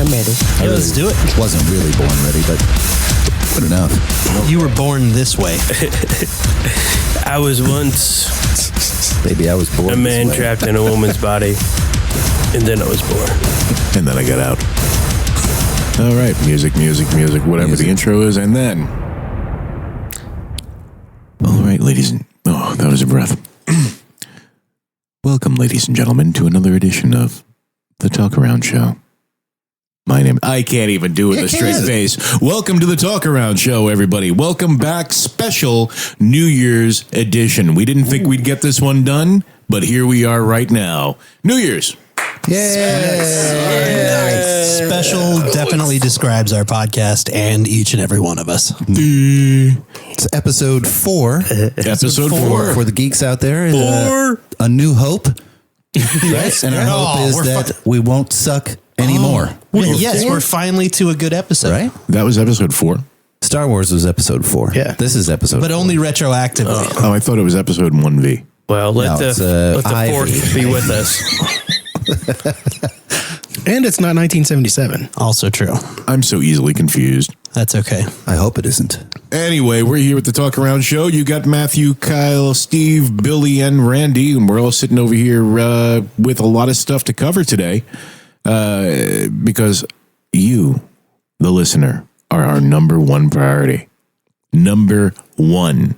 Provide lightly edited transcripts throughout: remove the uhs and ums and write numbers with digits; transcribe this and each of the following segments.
I'm ready. Let's do it. Wasn't really born ready, but good enough. You were born this way. I was once Baby, I was born a man this way. trapped in a woman's body, and then I was born. And then I got out. All right, music, whatever the intro is, and then. All right, ladies and... Oh, that was a breath. Welcome, ladies and gentlemen, to another edition of the Talkaround Show. My name... I can't even do it with a straight face. Welcome to the Talkaround Show, everybody. Welcome back. Special New Year's edition. We didn't think we'd get this one done, but here we are right now. New Year's. Nice. Special definitely describes our podcast and each and every one of us. It's episode 4. Episode 4. For the geeks out there. A new hope. Yes. And our hope is that we won't suck anymore. Yes, we're finally to a good episode. Right? That was episode 4. Star Wars was episode 4. Yeah. This is episode But 4. only retroactively. Oh, I thought it was episode 1V. Well, let No, it's, the Ivy. fourth be with us. And it's not 1977. Also true. I'm so easily confused. That's okay. I hope it isn't. Anyway, we're here with the Talk Around Show. You got Matthew, Kyle, Steve, Billy, and Randy, and we're all sitting over here with a lot of stuff to cover today because you, the listener, are our number one priority. Number one.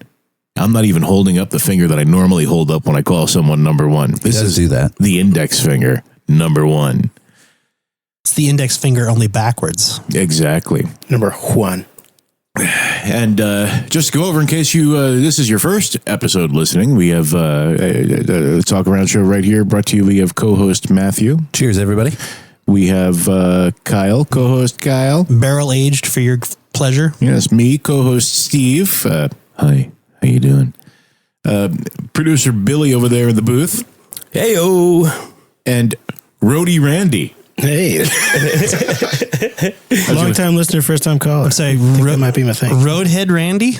I'm not even holding up the finger that I normally hold up when I call someone number one. This is do that. the index finger, number one. It's the index finger only backwards. Exactly. Number 1. And just to go over in case you this is your first episode listening, we have a Talk Around Show right here brought to you. We have co-host Matthew. Cheers, everybody. We have Kyle, co-host Kyle. Barrel aged for your pleasure. Yes, me, co-host Steve. Hi, how you doing? Producer Billy over there in the booth. Hey-o. And Roadie Randy. Hey. Long time listener, first time caller. I'm sorry, That might be my thing. Roadhead Randy?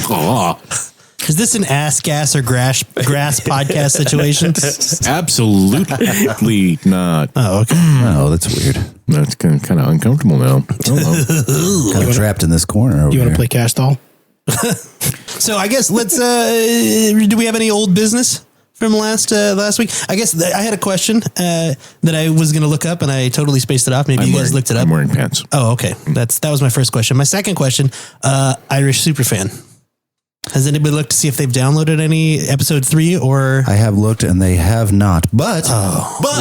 Aw. Is this an ass, gas, or grass podcast situation? Absolutely not. Oh, okay. Oh, that's weird. That's kind of uncomfortable now. Kind of trapped in this corner over You want here. to play Cash Doll? So I guess let's, do we have any old business from last week? I guess I had a question that I was going to look up and I totally spaced it off. Maybe you guys looked it up. I'm wearing pants. Oh, okay. That was my first question. My second question, Irish Superfan. Has anybody looked to see if they've downloaded any episode 3 or? I have looked and they have not. But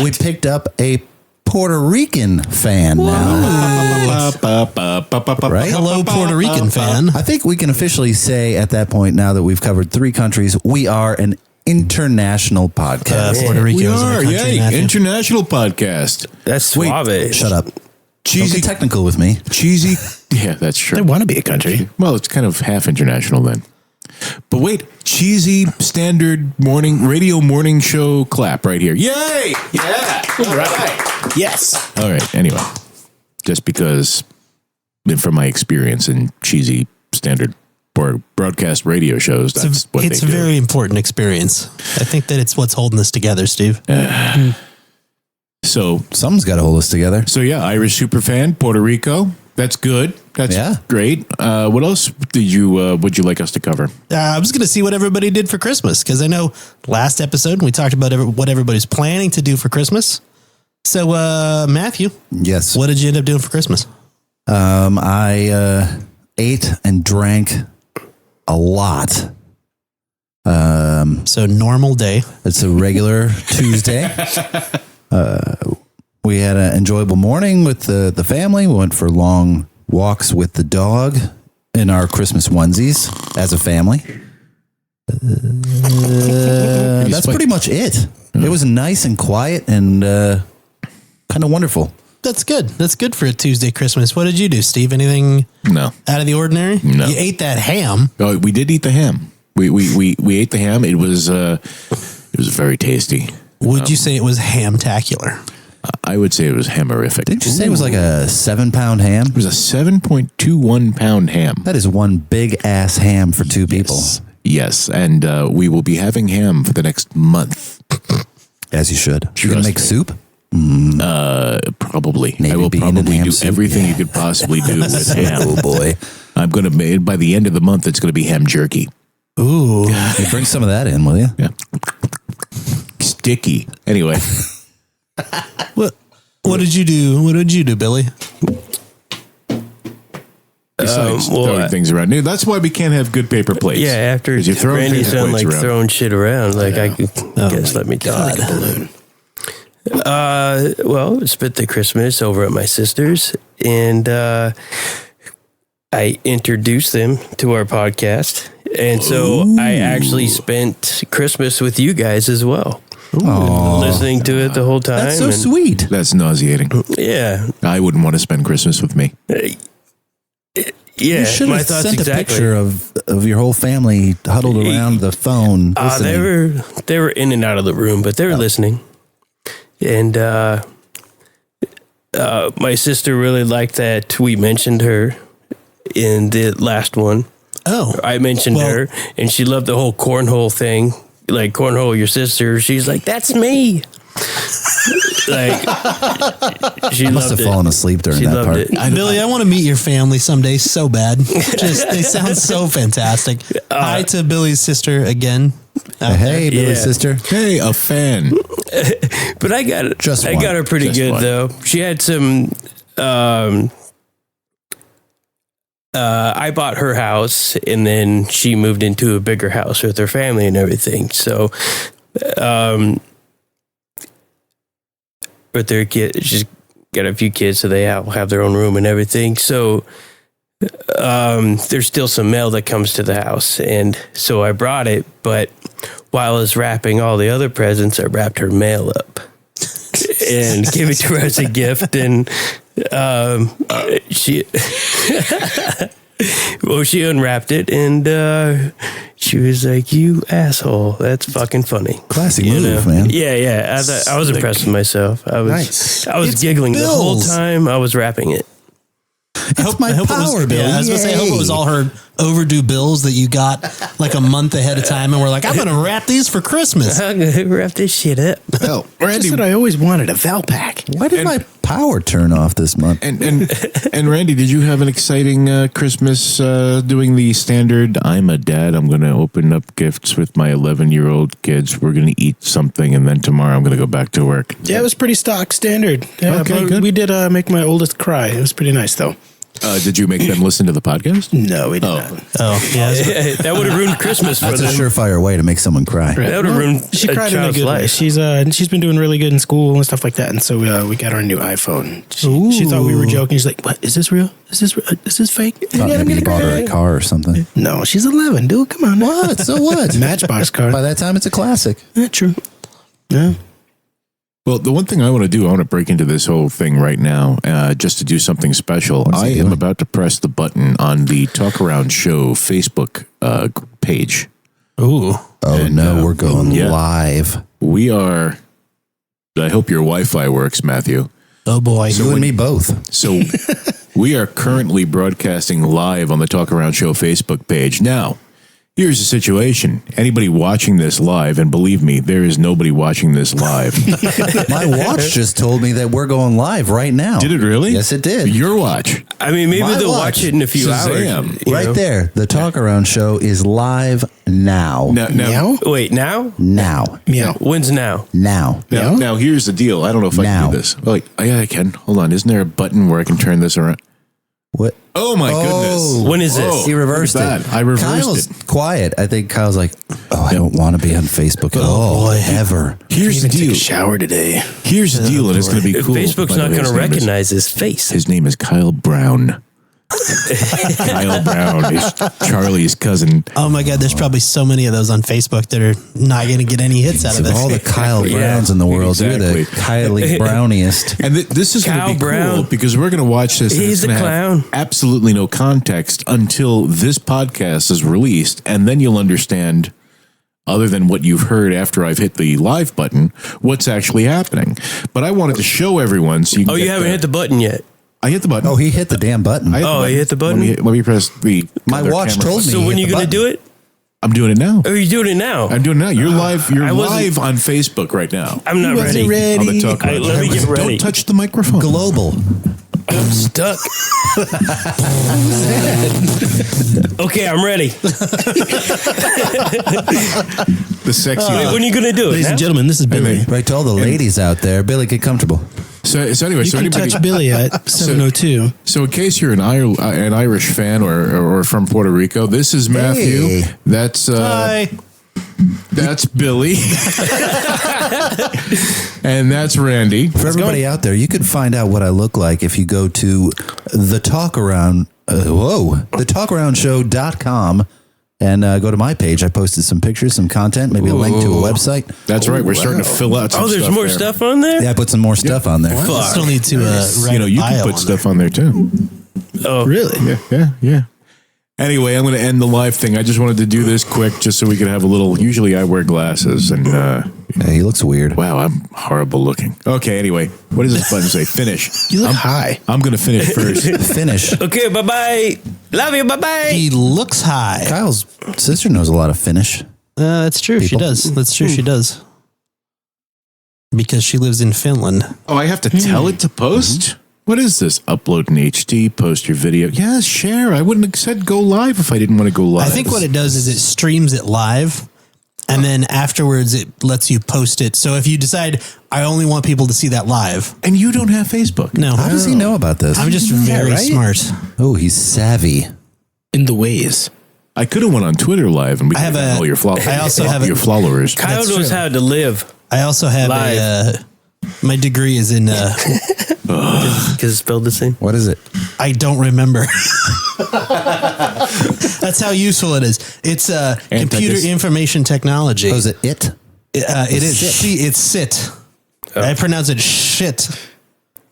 we picked up a Puerto Rican fan now. Right? Hello, Puerto Rican fan. I think we can officially say at that point, now that we've covered 3 countries, we are an international podcast. Puerto Rico We is in the are, country, yay, Matthew. international podcast. That's suave. Shut up. Cheesy, Don't get technical with me. cheesy. Yeah, that's They true. want to be a country. Well, it's kind of half international then. But wait, cheesy standard radio morning show clap right here. Yay! Yeah. All right. Yes. All right. Anyway, just because from my experience in cheesy standard broadcast radio shows, that's what It's they a do. very important experience. I think that it's what's holding us together, Steve. So Something's got to hold us together. So yeah, Irish superfan, Puerto Rico. That's good. That's great. What else would you like us to cover? I was going to see what everybody did for Christmas because I know last episode we talked about what everybody's planning to do for Christmas. So Matthew, Yes. what did you end up doing for Christmas? I ate and drank a lot. So normal day. It's a regular Tuesday. We had an enjoyable morning with the family. We went for long walks with the dog in our Christmas onesies as a family. That's pretty much it. It was nice and quiet and kind of wonderful. That's good. That's good for a Tuesday Christmas. What did you do, Steve? Anything No. out of the ordinary? No. You ate that ham. Oh, we did eat the ham. We ate the ham. It was very tasty. Would you say it was ham-tacular? I would say it was hammerific. Didn't you say it was like a 7-pound ham? It was a 7.21 pound ham. That is one big ass ham for 2 people. Yes, and we will be having ham for the next month. As you should. You're going to Trust make me. soup? Probably. Navy I will bean and probably ham do soup. everything you could possibly do with ham. Oh, boy. I'm going to, by the end of the month, it's going to be ham jerky. Ooh. You bring some of that in, will you? Yeah. Sticky. Anyway. What did you do? What did you do, Billy? Besides throwing things around. That's why we can't have good paper plates. Yeah, after 'Cause you're throwing Randy's paper done plates like around. throwing shit around, like I guess let me talk. Well, spent the Christmas over at my sister's, and I introduced them to our podcast, and so I actually spent Christmas with you guys as well, listening to it the whole time. That's so and- sweet. That's nauseating. Yeah, I wouldn't want to spend Christmas with me. yeah. You should My have thoughts sent exactly. a picture of your whole family huddled around the phone. listening. They were in and out of the room, but they were listening. And my sister really liked that we mentioned her in the last one. Oh, I mentioned her, and she loved the whole cornhole thing. Like, cornhole your sister. She's like, that's me. Like, she Must loved have fallen asleep during She that loved part. it. Billy, I want to meet your family someday so bad. Just they sound so fantastic. Hi to Billy's sister again. Hey, Billy's Yeah. sister. Hey, a fan. But I got it. Just I one. got her pretty Just good one. though. She had some. I bought her house, and then she moved into a bigger house with her family and everything. So, with their kid, she's got a few kids, so they have their own room and everything. So, there's still some mail that comes to the house, and so I brought it. But while I was wrapping all the other presents, I wrapped her mail up and gave it to her as a gift. And she, well, she unwrapped it, and she was like, "You asshole! That's fucking funny." Classic You move, know? man. Yeah. I was impressed with myself. I was, Nice. I was It's giggling the whole bills. time I was wrapping it. I hope my power bill. Yeah, I was gonna say, I hope it was all her overdue bills that you got like a month ahead of time, and we're like, I'm gonna wrap these for Christmas. I'm gonna wrap this shit up. Well, Just Randy, that I always wanted a Valpak. Why did my power turn off this month? and Randy, did you have an exciting Christmas doing the standard, I'm a dad, I'm going to open up gifts with my 11-year-old kids, we're going to eat something, and then tomorrow I'm going to go back to work? Yeah, it was pretty stock standard. Yeah, Okay, but good. we did make my oldest cry. It was pretty nice, though. Did you make them listen to the podcast? No, we did not. Oh, yeah. That would have ruined Christmas for That's a them. surefire way to make someone cry. That would have ruined She a cried in a child's good way. life. She's been doing really good in school and stuff like that, and so we got her a new iPhone. She thought we were joking. She's like, "What is this real? Is this fake?" Thought maybe you bought her a car or something. No, she's 11. Dude, come on. What? So what? Matchbox car. By that time, it's a classic. Yeah, true. Yeah. Well, the one thing I want to do, I want to break into this whole thing right now, just to do something special. What is he I am doing? about to press the button on the Talkaround Show Facebook page. Ooh. Oh, And, no, we're going yeah. live. We are, I hope your Wi-Fi works, Matthew. Oh boy. You and me both. So we are currently broadcasting live on the Talkaround Show Facebook page. Now, here's the situation. Anybody watching this live, and believe me, there is nobody watching this live. My watch just told me that we're going live right now. Did it really? Yes, it did. Your watch. I mean, maybe My they'll watch. watch it in a few Shazam. hours. you Right know? there. The Talkaround Show is live now. Now, Meow? Wait, now? Now. Meow. When's now? Now. now, here's the deal. I don't know if I Now. can do this. Oh, wait, yeah, I can. Hold on. Isn't there a button where I can turn this around? What? Oh, my goodness. When is this? He reversed look it. at that. I reversed Kyle's it. quiet. I think Kyle's like, oh, I don't want to be on Facebook at all. boy. Ever. Here's the Even took deal. a shower today. Here's the deal, and it's going to be cool. Facebook's By the not way, going his to name is- recognize his face. His name is Kyle Brown. Kyle Brown is Charlie's cousin. Oh my God. There's probably so many of those on Facebook that are not going to get any hits out of Of this. all the Kyle Browns in the world, you're the Exactly. Kylie Browniest. And this is going Kyle to be Brown. cool because we're going to watch this. and He's it's gonna a have clown. absolutely no context until this podcast is released, and then you'll understand, other than what you've heard after I've hit the live button, what's actually happening. But I wanted to show everyone so you can Oh, you haven't hit the button yet. I hit the button. Oh, he hit the damn button. I hit the Oh, button. you hit the button? Let me press the My other watch camera. told me. So he when hit you the going to button. do it? I'm doing it now. Oh, you're doing it now? I'm doing it now. You're live. You're I wasn't- live on Facebook right now. I'm not ready. On the Talk Let me get ready. Don't touch the microphone. Global. I'm stuck. Okay, I'm ready. The sexy. Wait, when are you going to do it? Ladies and now? gentlemen, this is Billy. Right to all the ladies out there, Billy, get comfortable. So anyway, You so can anybody. touch Billy at 702. So in case you're an Irish fan or from Puerto Rico, this is Matthew. Hey. That's Billy. And that's Randy. For everybody out there, you can find out what I look like if you go to the Talkaround, thetalkaroundshow.com and go to my page. I posted some pictures, some content, maybe a link to a website. That's right. We're starting to fill out some Oh, there's stuff more there. stuff on there? Yeah, I put some more stuff on there. I still need to write You know, you a can bio put on stuff on there too. Oh, Really? Yeah. Anyway, I'm going to end the live thing. I just wanted to do this quick just so we could have a little. Usually I wear glasses and Yeah, he looks weird. wow, I'm horrible looking. Okay, anyway, what does this button say? Finish. You look high. I'm going to finish first. Finish. okay, bye-bye. Love you, bye-bye. He looks high. Kyle's sister knows a lot of Finnish. That's true. She People. does. That's true. She does. Because she lives in Finland. Oh, I have to tell it to post? What is this? Upload in HD, post your video. Yeah, share. I wouldn't have said go live if I didn't want to go live. I think what it does is it streams it live, and then afterwards it lets you post it. So if you decide, I only want people to see that live. And you don't have Facebook. No. How does he know about this? I'm just very smart. Oh, he's savvy. In the ways. I could have went on Twitter live and we I have could have a- all your followers. I also have your a- followers. Kyle That's knows true. how to live I also have Live. my degree is in, because it's spelled the same. What is it? I don't remember. That's how useful it is. It's computer Antithesis. information technology. Oh, is it it? It is. It's sit. I pronounce it shit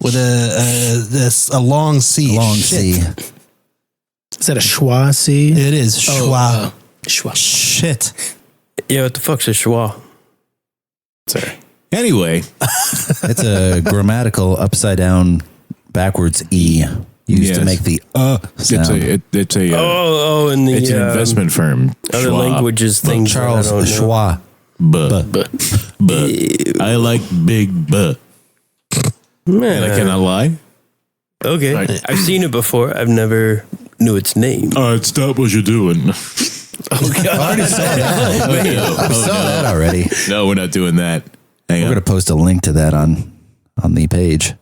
with a long C. Long Shit. C. Is that a schwa C? It is schwa. Schwa. Shit. Yeah, what the fuck's a schwa? Sorry. Anyway, It's a grammatical upside down backwards E used Yes. to make the it's sound. a And the it's an investment firm. other Schwab. languages things. that I Charles don't know. Schwa. But I like big butt. And I Man, cannot lie. okay, Right. I've seen it before. I've never knew its name. Stop what you're doing. I saw that already. No, we're not doing that. Hang We're on. going to post a link to that on the page.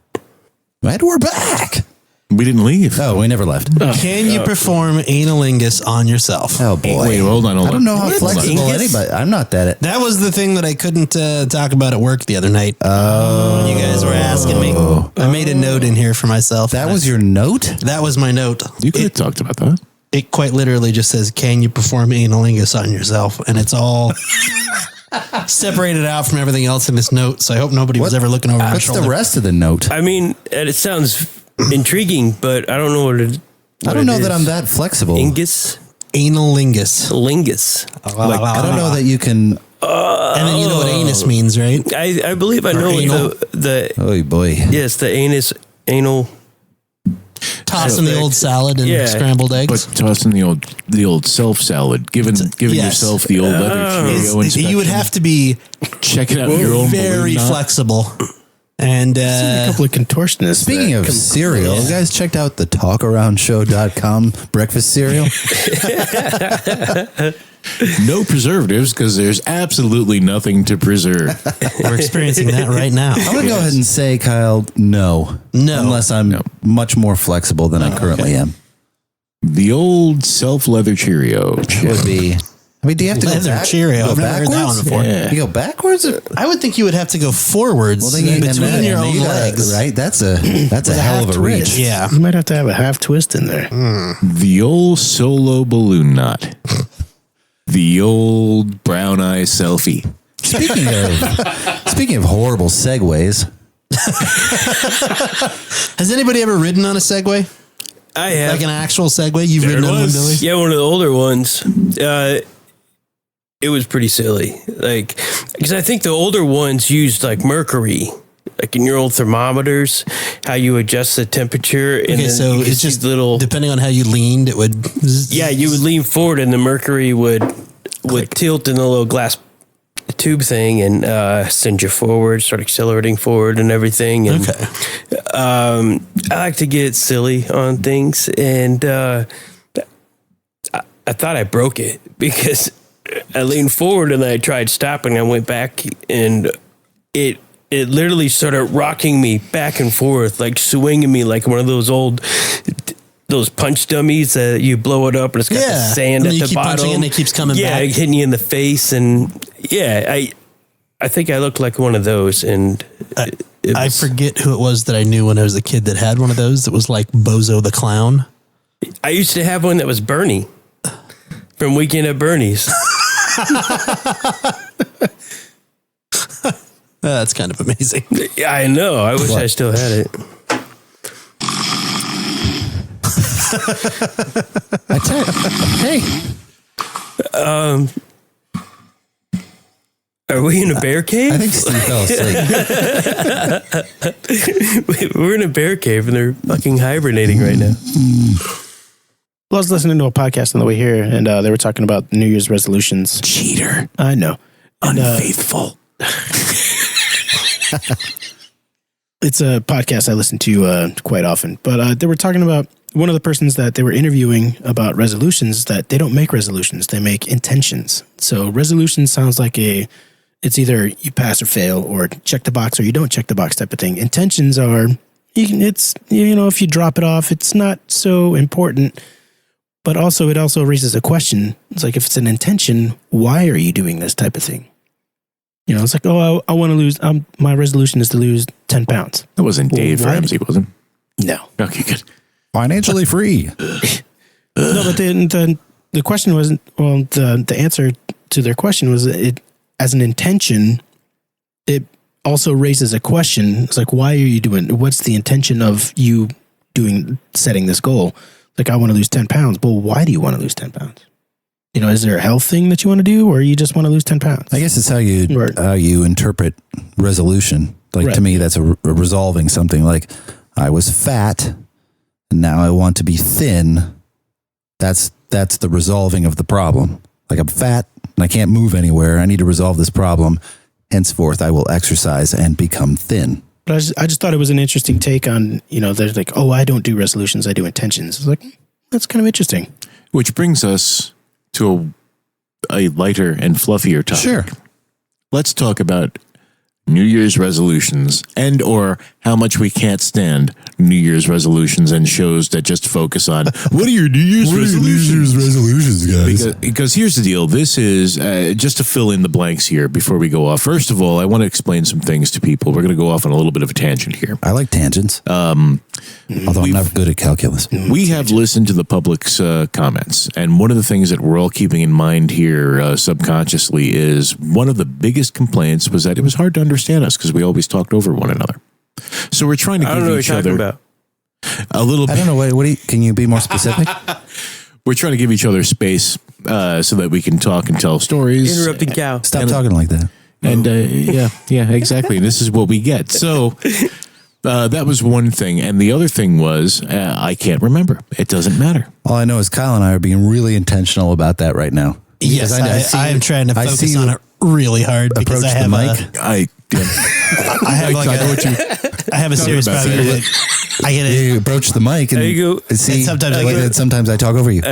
And we're back. We didn't leave. Oh, we never left. Can you perform analingus on yourself? Oh boy. Wait, hold on. I don't know how What? flexible Ingus? anybody. I'm not that. That was the thing that I couldn't talk about at work the other night. When you guys were asking me. I made a note in here for myself. That was your note. That was my note. You could have talked about that. It quite literally just says, "Can you perform analingus on yourself?" And it's all separated out from everything else in this note. So I hope nobody was ever looking over my What's shoulder. the rest of the note? I mean, and it sounds intriguing, but I don't know what it. I don't know that I'm that flexible. Ingus, Analingus. lingus. Like, I don't know that you can. And then you know what anus means, right? I believe I know anal. the Oh boy. yes, the anal. Tossing the old salad and Yeah. scrambled But eggs. tossing the old self salad, giving yes. yourself the old leather Cheerio inspection. You would have to be check it out. Your own very balloon knot. flexible. And A couple of contortionists. Speaking that of come- cereal, you guys checked out the talkaroundshow.com breakfast cereal? No preservatives because there's absolutely nothing to preserve. we're experiencing that right now. I'm going to go ahead and say, Kyle, no. No. Unless I'm much more flexible than I currently am. The old self leather Cheerio. Would be. I mean, do you have to Leather go back? Cheerio. Go I've never heard that backwards? one before. Yeah. You go backwards? Or, I would think you would have to go forwards well, then you, between and your then own you gotta- legs. right? That's a hell of a reach. twist. Yeah. You might have to have a half twist in there. The old solo balloon knot. The old brown eye selfie. Speaking of horrible segues, Has anybody ever ridden on a Segway? I have. Like an actual Segway? You've ridden on one, Billy? Yeah, one of the older ones. It was pretty silly. Like, because I think the older ones used like mercury, like in your old thermometers, how you adjust the temperature. And Okay, then so you could it's see just little. depending on how you leaned, it would. Yeah, you would lean forward and the mercury would with tilt and the little glass tube thing, and send you forward, start accelerating forward and everything. And, Okay. I like to get silly on things, and I thought I broke it because I leaned forward and I tried stopping. I went back, and it literally started rocking me back and forth, like swinging me like one of those old those punch dummies that you blow it up and it's got the sand and at you the keep bottom. punching and it keeps coming back. Yeah, hitting you in the face, and I think I looked like one of those, and I forget who it was that I knew when I was a kid that had one of those that was like Bozo the Clown. I used to have one that was Bernie from Weekend at Bernie's. That's kind of amazing. Yeah, I know. I wish I still had it. Hey, Are we in a bear cave? I think Steve fell asleep. We're in a bear cave, and they're fucking hibernating right now. Well, I was listening to a podcast on the way here, and they were talking about New Year's resolutions. Cheater. I know. And, Unfaithful. it's a podcast I listen to quite often, but they were talking about one of the persons that they were interviewing about resolutions, that they don't make resolutions, they make intentions. So resolution sounds like it's either you pass or fail, or check the box or you don't check the box type of thing. Intentions are, if you drop it off, it's not so important, but also it also raises a question. It's like, if it's an intention, why are you doing this type of thing? It's like, I want to lose, my resolution is to lose 10 pounds. That wasn't Dave why- Ramsey, was it? No. Okay, good. Financially free. No, but the question wasn't, the answer to their question was, it as an intention, it also raises a question. It's like, why are you doing, what's the intention of you setting this goal? Like, I want to lose 10 pounds, but why do you want to lose 10 pounds? Is there a health thing that you want to do, or you just want to lose 10 pounds? I guess it's how you interpret resolution. Like, Right. to me, that's a resolving something. Like, I was fat, and now I want to be thin. That's the resolving of the problem. Like, I'm fat and I can't move anywhere. I need to resolve this problem. Henceforth, I will exercise and become thin. But I just thought it was an interesting take on, they're like, I don't do resolutions, I do intentions. It's like, that's kind of interesting. Which brings us to a lighter and fluffier topic. Sure. Let's talk about New Year's resolutions, and or how much we can't stand New Year's resolutions and shows that just focus on what are your New Year's resolutions? guys? Because here's the deal. This is just to fill in the blanks here before we go off. First of all, I want to explain some things to people. We're going to go off on a little bit of a tangent here. I like tangents. Although I'm not good at calculus. We have listened to the public's comments, and one of the things that we're all keeping in mind here subconsciously is one of the biggest complaints was that it was hard to understand us because we always talked over one another. So we're trying to I don't know give what each you're talking other about. a little I bit. don't know. What do you, can you be more specific? We're trying to give each other space so that we can talk and tell stories. Interrupting cow. Stop talking like that. And yeah, exactly. This is what we get. So that was one thing. And the other thing was, I can't remember. It doesn't matter. All I know is Kyle and I are being really intentional about that right now. Yes, I am trying to focus on it really hard because approach I have the mic. I have like I have a serious about problem. that. I get it. You approach the mic and There you go. see. And sometimes I like get that it. sometimes I talk over you.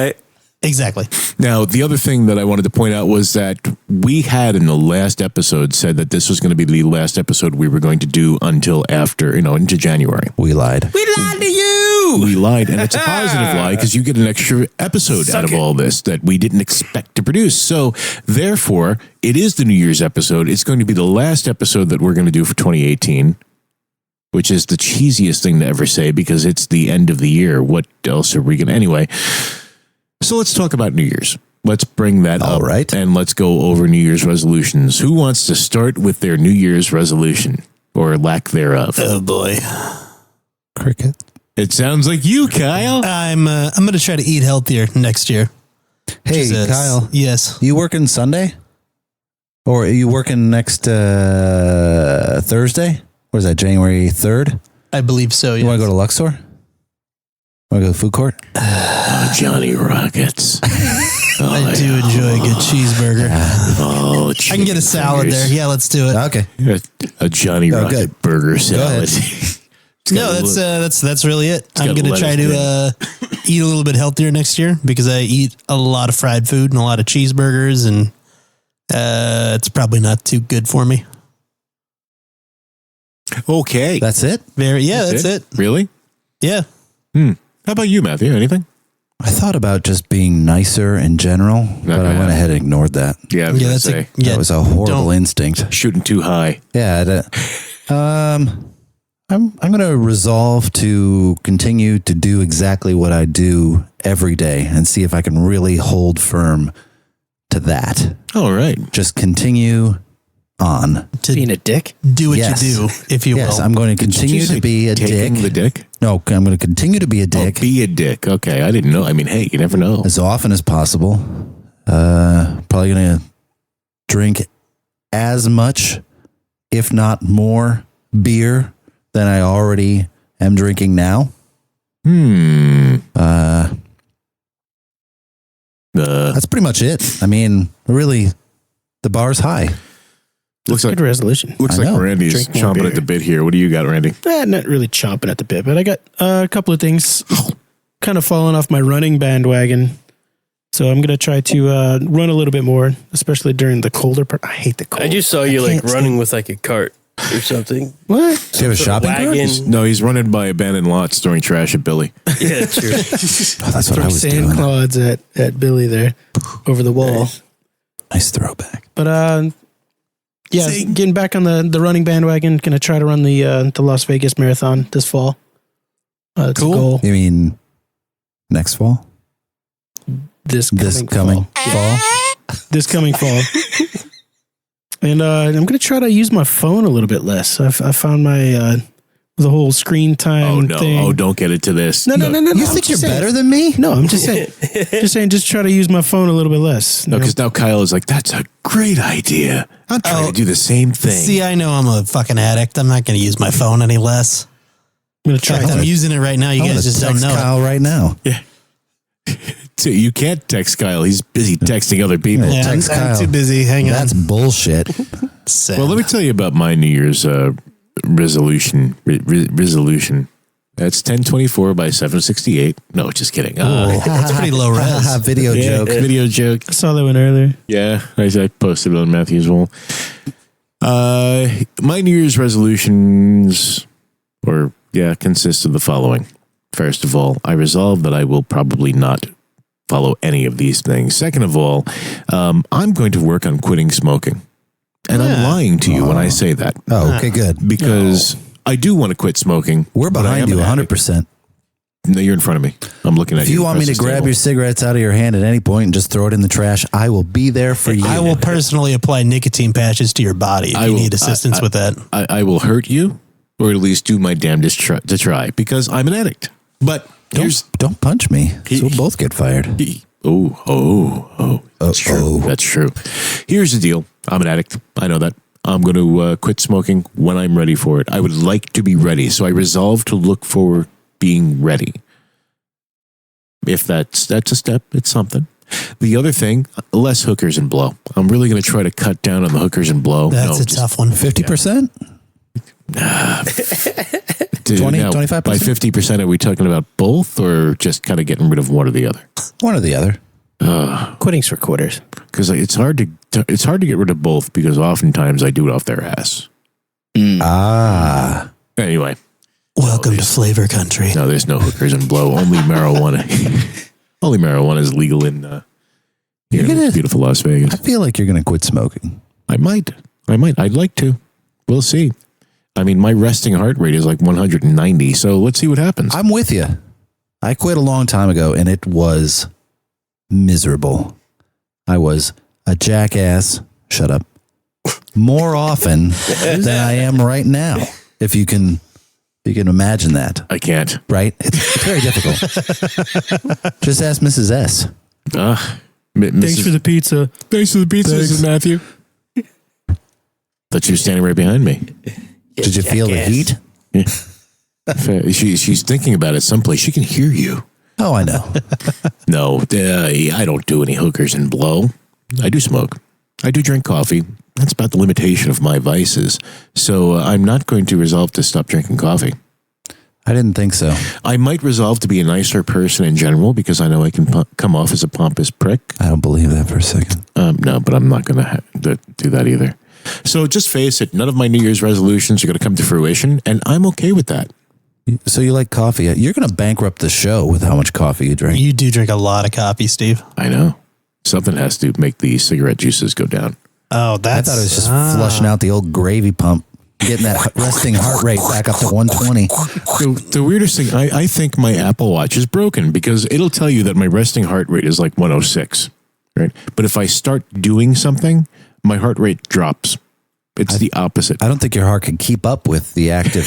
Exactly. Now, the other thing that I wanted to point out was that we had in the last episode said that this was going to be the last episode we were going to do until after, into January. We lied. We lied to you. We lied, and it's a positive lie because you get an extra episode out of all this that we didn't expect to produce. So, therefore, it is the New Year's episode. It's going to be the last episode that we're going to do for 2018, which is the cheesiest thing to ever say because it's the end of the year. What else are we going to... Anyway, so let's talk about New Year's. Let's bring that All up, right. and let's go over New Year's resolutions. Who wants to start with their New Year's resolution or lack thereof? Oh boy. Cricket. It sounds like you, Kyle. I'm going to try to eat healthier next year. Hey, Jesus. Kyle. Yes. You working Sunday? Or are you working next Thursday? What is that, January 3rd? I believe so. You Yes. want to go to Luxor? Want to go to the food court? Johnny Rockets. I do enjoy a good cheeseburger. Oh, I can get a salad there. Yeah, let's do it. Okay. A Johnny Rocket good. burger salad. No, that's really it. I'm got going to try to eat a little bit healthier next year because I eat a lot of fried food and a lot of cheeseburgers, and it's probably not too good for me. Okay. That's it? That's it. Really? Yeah. How about you, Matthew? Anything? I thought about just being nicer in general, but I went ahead and ignored that. Yeah, I was gonna say. That was a horrible instinct. Shooting too high. Yeah. I'm going to resolve to continue to do exactly what I do every day and see if I can really hold firm to that. All right. Just continue on. Being a dick? Do what you do, if you will. Yes, I'm going to continue to be a dick. Taking the dick? No, I'm going to continue to be a dick. Oh, be a dick. Okay, I didn't know. I mean, hey, you never know. As often as possible. Probably going to drink as much, if not more, beer than I already am drinking now. That's pretty much it. I mean, really, the bar's high. Looks like Good resolution. Looks I like know. Randy's Drink more chomping beer. at the bit here. What do you got, Randy? Not really chomping at the bit, but I got a couple of things kind of falling off my running bandwagon. So I'm going to try to run a little bit more, especially during the colder part. I hate the cold. I just saw you like can't running with like a cart or something. What? Do you have a shopping cart? Wagon. No, he's running by abandoned lots throwing trash at Billy. Yeah, true. Oh, that's what I From was sand doing. clods at Billy there over the wall. Nice throwback. But yeah, getting back on the running bandwagon. Going to try to run the Las Vegas Marathon this fall. It's a goal. You mean next fall? This Coming fall? This coming fall. And I'm going to try to use my phone a little bit less. I found my the whole screen time Oh, no. thing. Oh, don't get into this. No. You I'm think just you're saying. better than me? No, I'm just saying. Just try to use my phone a little bit less. No, because now Kyle is like, that's a great idea. I'm trying to do the same thing. See, I know I'm a fucking addict. I'm not going to use my phone any less. I'm going to try In fact, I'm using it right now. You I wanna guys just don't text know. Kyle right now. So you can't text Kyle. He's busy texting other people. Yeah. Yeah, I'm, Text Kyle. too busy. Hang on. That's bullshit. Sad. Well, let me tell you about my New Year's resolution. Resolution. That's 1024 by 768. No, just kidding. That's pretty low res. Video joke. Video joke. I saw that one earlier. Yeah, I posted it on Matthew's wall. My New Year's resolutions, consist of the following. First of all, I resolved that I will probably not follow any of these things. Second of all, I'm going to work on quitting smoking. And I'm lying to you when I say that. Oh, okay, good. Because I do want to quit smoking. We're but I behind am you an addict. 100%. No, you're in front of me. I'm looking at If you. you want me to across the grab table. your cigarettes out of your hand at any point and just throw it in the trash, I will be there for you. I will personally apply nicotine patches to your body if you need assistance with that. I will hurt you, or at least do my damnedest to try, because I'm an addict. But Don't punch me. So we'll both get fired. That's true. That's true. Here's the deal. I'm an addict. I know that. I'm going to quit smoking when I'm ready for it. I would like to be ready, so I resolve to look for being ready. If that's a step, it's something. The other thing, less hookers and blow. I'm really going to try to cut down on the hookers and blow. That's a tough one. 50%? 20, 25%? By 50%, are we talking about both, or just kind of getting rid of one or the other? One or the other. Quitting's for quitters. Because it's hard to get rid of both, because oftentimes I do it off their ass. Ah. Anyway, Welcome to Flavor Country. no, there's no hookers and blow. Only marijuana. Only marijuana is legal in here in beautiful Las I Vegas. feel like you're going to quit smoking. I might. I'd like to. We'll see. I mean, my resting heart rate is like 190, so let's see what happens. I'm with you. I quit a long time ago, and it was miserable. I was a jackass. Shut up. More often than I am right now. If you can imagine that, I can't. right? It's very difficult. Just ask Mrs. S. Thanks for the pizza. Thanks for the pizza, Mrs. Matthew. Thought you were standing right behind me. Did you feel the heat? She's thinking about it someplace. She can hear you. Oh, I know. No, I don't do any hookers and blow. I do smoke. I do drink coffee. That's about the limitation of my vices. So I'm not going to resolve to stop drinking coffee. I didn't think so. I might resolve to be a nicer person in general because I know I can come off as a pompous prick. I don't believe that for a second. No, but I'm not going to do that either. So just face it. None of my New Year's resolutions are going to come to fruition, and I'm okay with that. So you like coffee? You're going to bankrupt the show with how much coffee you drink. You do drink a lot of coffee, Steve. I know. Something has to make the cigarette juices go down. Oh, I thought it was just flushing out the old gravy pump, getting that resting heart rate back up to 120. The weirdest thing, I think my Apple Watch is broken because it'll tell you that my resting heart rate is like 106, right? But if I start doing something, my heart rate drops. It's the opposite. I don't think your heart can keep up with the active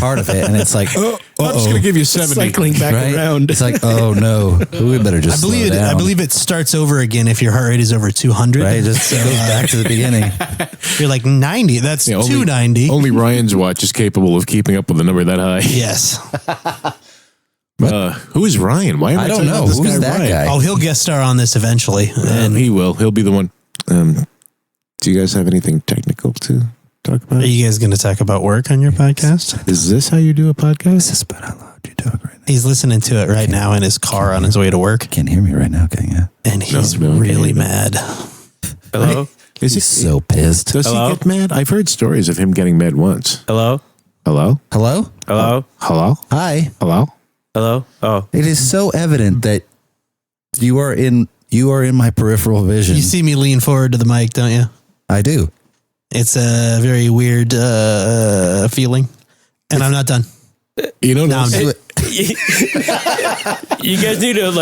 part of it. And it's like, I'm just going to give you 70. Cycling back right? around. It's like, oh no, we better just slow down. I believe it starts over again if your heart rate is over 200. Right, it just goes back to the beginning. You're like 90. That's 290. Only Ryan's watch is capable of keeping up with a number that high. Yes. Who is Ryan? Why am I don't telling know. this Who's that Ryan? guy? Oh, he'll guest star on this eventually. And He will. He'll be the one. Do you guys have anything technical to talk about? are you guys going to talk about work on your podcast? Is this how you do a podcast? Is this about how loud you talk right now? He's listening to it right now in his car on his way to work. Can't hear me right now, can you? And he's No, really okay. mad. Hello? Is He's so pissed. Does Hello? he get mad? I've heard stories of him getting mad once. Hello? Hello? Hello? Hello? Hello? Hi. Hello? Hello? Oh. It is so evident that you are in my peripheral vision. You see me lean forward to the mic, don't you? I do. It's a very weird feeling. And I'm not done. You know, No, I'm Do it. You guys need a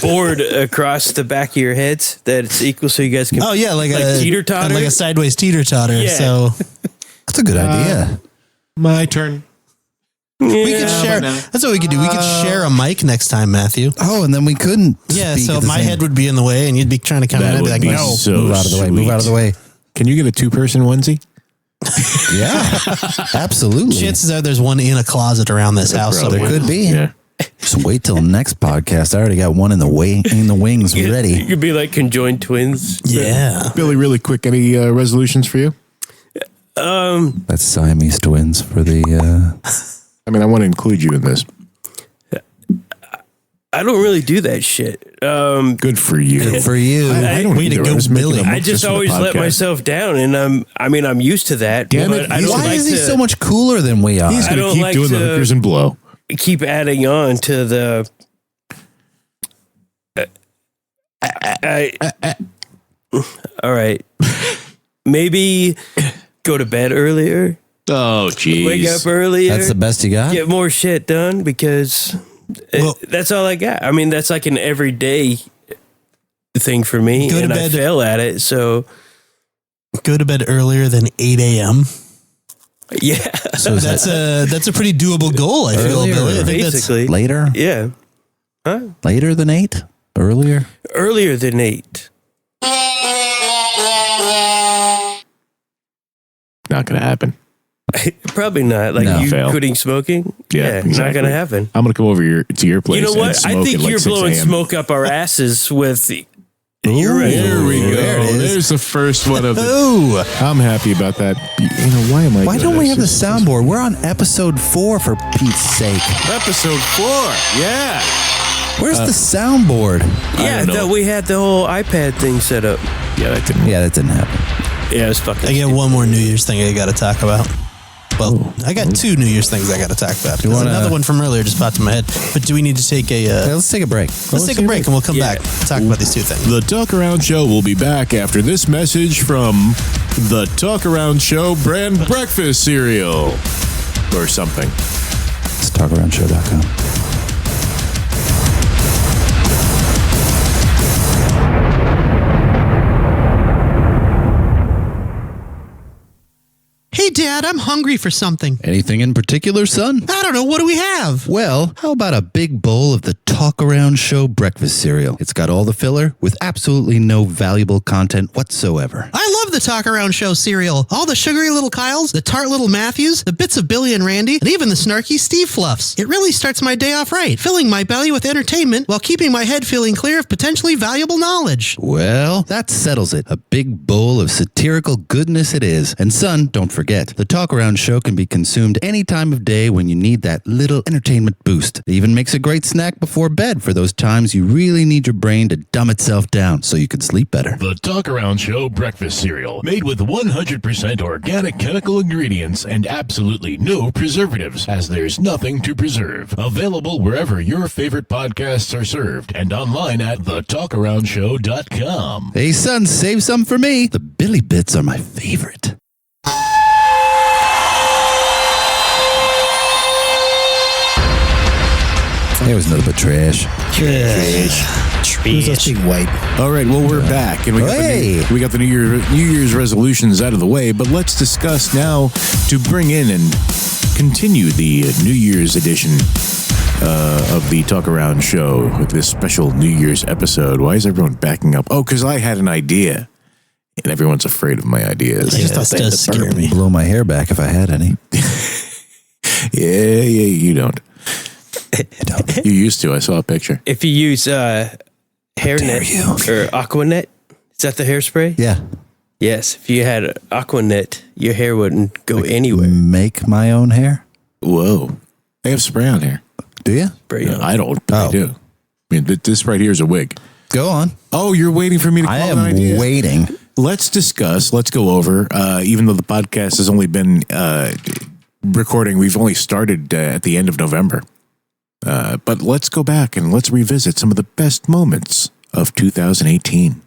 board across the back of your heads that's equal so you guys can. Oh, yeah, like a teeter-totter? like a sideways teeter-totter. Yeah. So That's a good idea. my turn. we could share. That's what we could do. We could share a mic next time, Matthew. Oh, and then we couldn't. Yeah, speak so at the my same- head would be in the way and you'd be trying to come in That and be would like, be no. so move out of the way. Move sweet. out of the way. Can you get a 2-person onesie? Yeah, absolutely. Chances are there's one in a closet around this house Probably. somewhere. There could be. Yeah. Just wait till next podcast. I already got one in the wings You ready. could be like conjoined twins. Yeah. Billy, really quick, any resolutions for you? That's Siamese twins for the. I mean, I want to include you in this. I don't really do that shit. Good for you. For you. I don't Way to either. go, I was making Billy. them I up just for the always let podcast. myself down, and I'm used to that. Damn but it, I don't Why like is he to so much cooler than we are? He's I going to don't keep like doing the to- hookers and blow. keep adding on to the. All right, maybe go to bed earlier, Oh, jeez. wake up earlier, That's the best you got? get more shit done because Well- that's all I got. I mean, that's like an everyday thing for me, Go to and I bed- fail at it. So Go to bed earlier than 8 a.m. yeah, So is that That's a pretty doable goal, I feel, Earlier, Billy. I think that's basically, later? yeah, Later than 8? Earlier? earlier than 8. Not going to happen. Probably not. Like No. you Fail. quitting smoking. Yeah, Not exactly. gonna happen. I'm going to come over to your place. You know and what? smoke I think at like you're 6 blowing a.m. smoke up our asses with the. Ooh, You're right. There we go. There it is. There's the first one of it. Ooh. I'm happy about that. You know, why am I Why doing don't we this? have the soundboard? We're on episode 4 for Pete's sake. Episode 4. Yeah. Where's the soundboard? Yeah, I don't know. thought we had the whole iPad thing set up. Yeah, that didn't. Yeah, that didn't happen. Yeah, it's fucking. I get one more New Year's thing I got to talk about. Well, I got 2 New Year's things I got to talk about. There's wanna- another one from earlier just popped in my head. But do we need to take a... Yeah, let's take a break. let's take a break and we'll come back and talk about these 2 things. The Talkaround Show will be back after this message from the Talkaround Show brand breakfast cereal. Or something. It's talkaroundshow.com. Hey, Dad, I'm hungry for something. Anything in particular, son? I don't know. What do we have? Well, how about a big bowl of the Talkaround Show breakfast cereal? It's got all the filler with absolutely no valuable content whatsoever. I love the Talkaround Show cereal. All the sugary little Kyles, the tart little Matthews, the bits of Billy and Randy, and even the snarky Steve Fluffs. It really starts my day off right, filling my belly with entertainment while keeping my head feeling clear of potentially valuable knowledge. Well, that settles it. A big bowl of satirical goodness it is. And son, don't forget, the Talkaround Show can be consumed any time of day when you need that little entertainment boost. It even makes a great snack before bed for those times you really need your brain to dumb itself down so you can sleep better. The Talkaround Show breakfast cereal, made with 100% organic chemical ingredients and absolutely no preservatives, as there's nothing to preserve. Available wherever your favorite podcasts are served and online at thetalkaroundshow.com. Hey son, save some for me. The Billy Bits are my favorite. It was nothing but trash. Who's us being white? All right, well, we're back, and we got the New Year's resolutions out of the way, but let's discuss now to bring in and continue the New Year's edition of the Talkaround Show with this special New Year's episode. Why is everyone backing up? Oh, because I had an idea, and everyone's afraid of my ideas. Yeah, this does scare me. Blow my hair back if I had any. Yeah, you don't. You used to. I saw a picture. If you use hairnet or Aquanet, is that the hairspray? Yeah. Yes. If you had Aquanet, your hair wouldn't go anywhere. Make my own hair? Whoa. They have spray on here. Do you? Spray on. I don't, but I do. I mean, this right here is a wig. Go on. Oh, you're waiting for me to come I up with an am idea. waiting. Let's go over, even though the podcast has only been recording, we've only started at the end of November. But let's go back and let's revisit some of the best moments of 2018.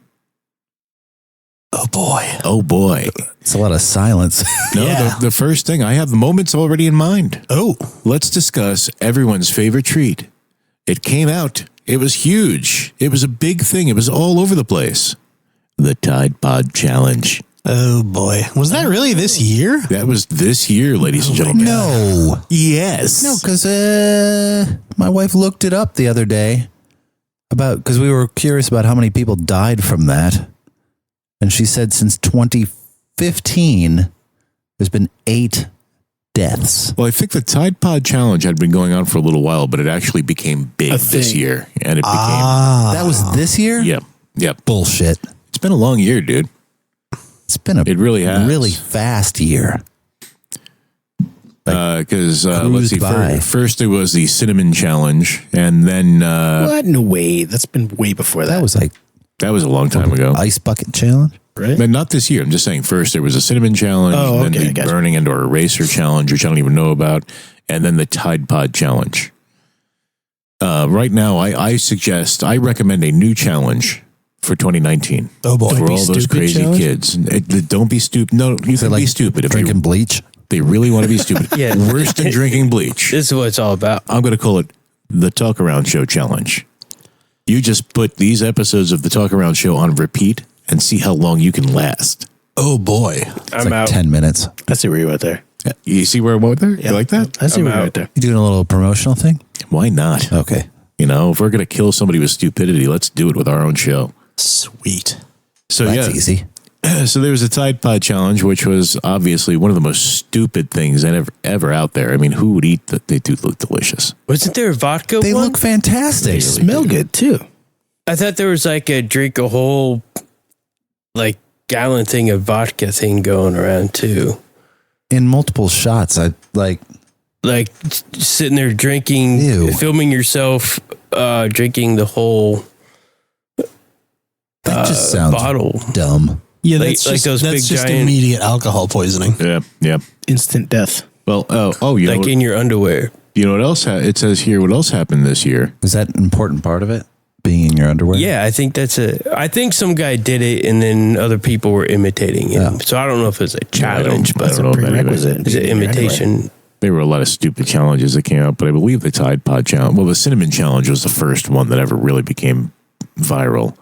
Oh boy. Oh boy. It's a lot of silence. No, Yeah. the first thing, I have the moments already in mind. Oh. Let's discuss everyone's favorite treat. It came out. It was huge. It was a big thing. It was all over the place. The Tide Pod Challenge. Oh boy. Was that really this year? That was this year, ladies and gentlemen. No. Yes. No, because my wife looked it up the other day because we were curious about how many people died from that. And she said since 2015, there's been 8 deaths. Well, I think the Tide Pod Challenge had been going on for a little while, but it actually became big this year. And it became... That was this year? Yep. Bullshit. It's been a long year, dude. It's been It really has. really fast year. Because let's see, by. first it was the Cinnamon Challenge, and then What? No way. That's been way before that. That was like that was a long time ago. Ice Bucket Challenge. right. But not this year. I'm just saying first there was a Cinnamon Challenge, Oh, and then okay, the gotcha. Burning and or Eraser Challenge, which I don't even know about, and then the Tide Pod Challenge. Right now, I recommend a new challenge for 2019. Oh boy. For be all those stupid crazy challenge? kids. Don't be stupid. No, you can be stupid if drinking bleach. they really want to be stupid. Yeah. Worse than drinking bleach. This is what it's all about. I'm going to call it the Talkaround Show Challenge. You just put these episodes of the Talkaround Show on repeat and see how long you can last. Oh boy. It's I'm like out. 10 minutes. I see where you went there. You see where I went there? You like that? I see I'm where you out. went there. You doing a little promotional thing? Why not? Okay. You know, if we're going to kill somebody with stupidity, let's do it with our own show. Sweet. So That's easy. So there was a Tide Pod Challenge, which was obviously one of the most stupid things ever out there. I mean, who would eat that? They do look delicious. Wasn't there a vodka They one? look fantastic. They smell good too. I thought there was like a drink a whole like gallon thing of vodka thing going around too. In multiple shots. I like. Like sitting there drinking, Ew. filming yourself drinking the whole That just sounds bottle. dumb. Yeah, Like- that's like just, those that's big just giant- immediate alcohol poisoning. Yeah. Instant death. Well, you Like know, in your underwear. you know what else? It says here what else happened this year. Is that an important part of it? Being in your underwear? Yeah, I think I think some guy did it and then other people were imitating him. Yeah. So I don't know if it's a challenge, I but don't know about Prerequisite. it's an imitation. There were a lot of stupid challenges that came out, but I believe the Tide Pod Challenge, well, the Cinnamon Challenge was the first one that ever really became viral.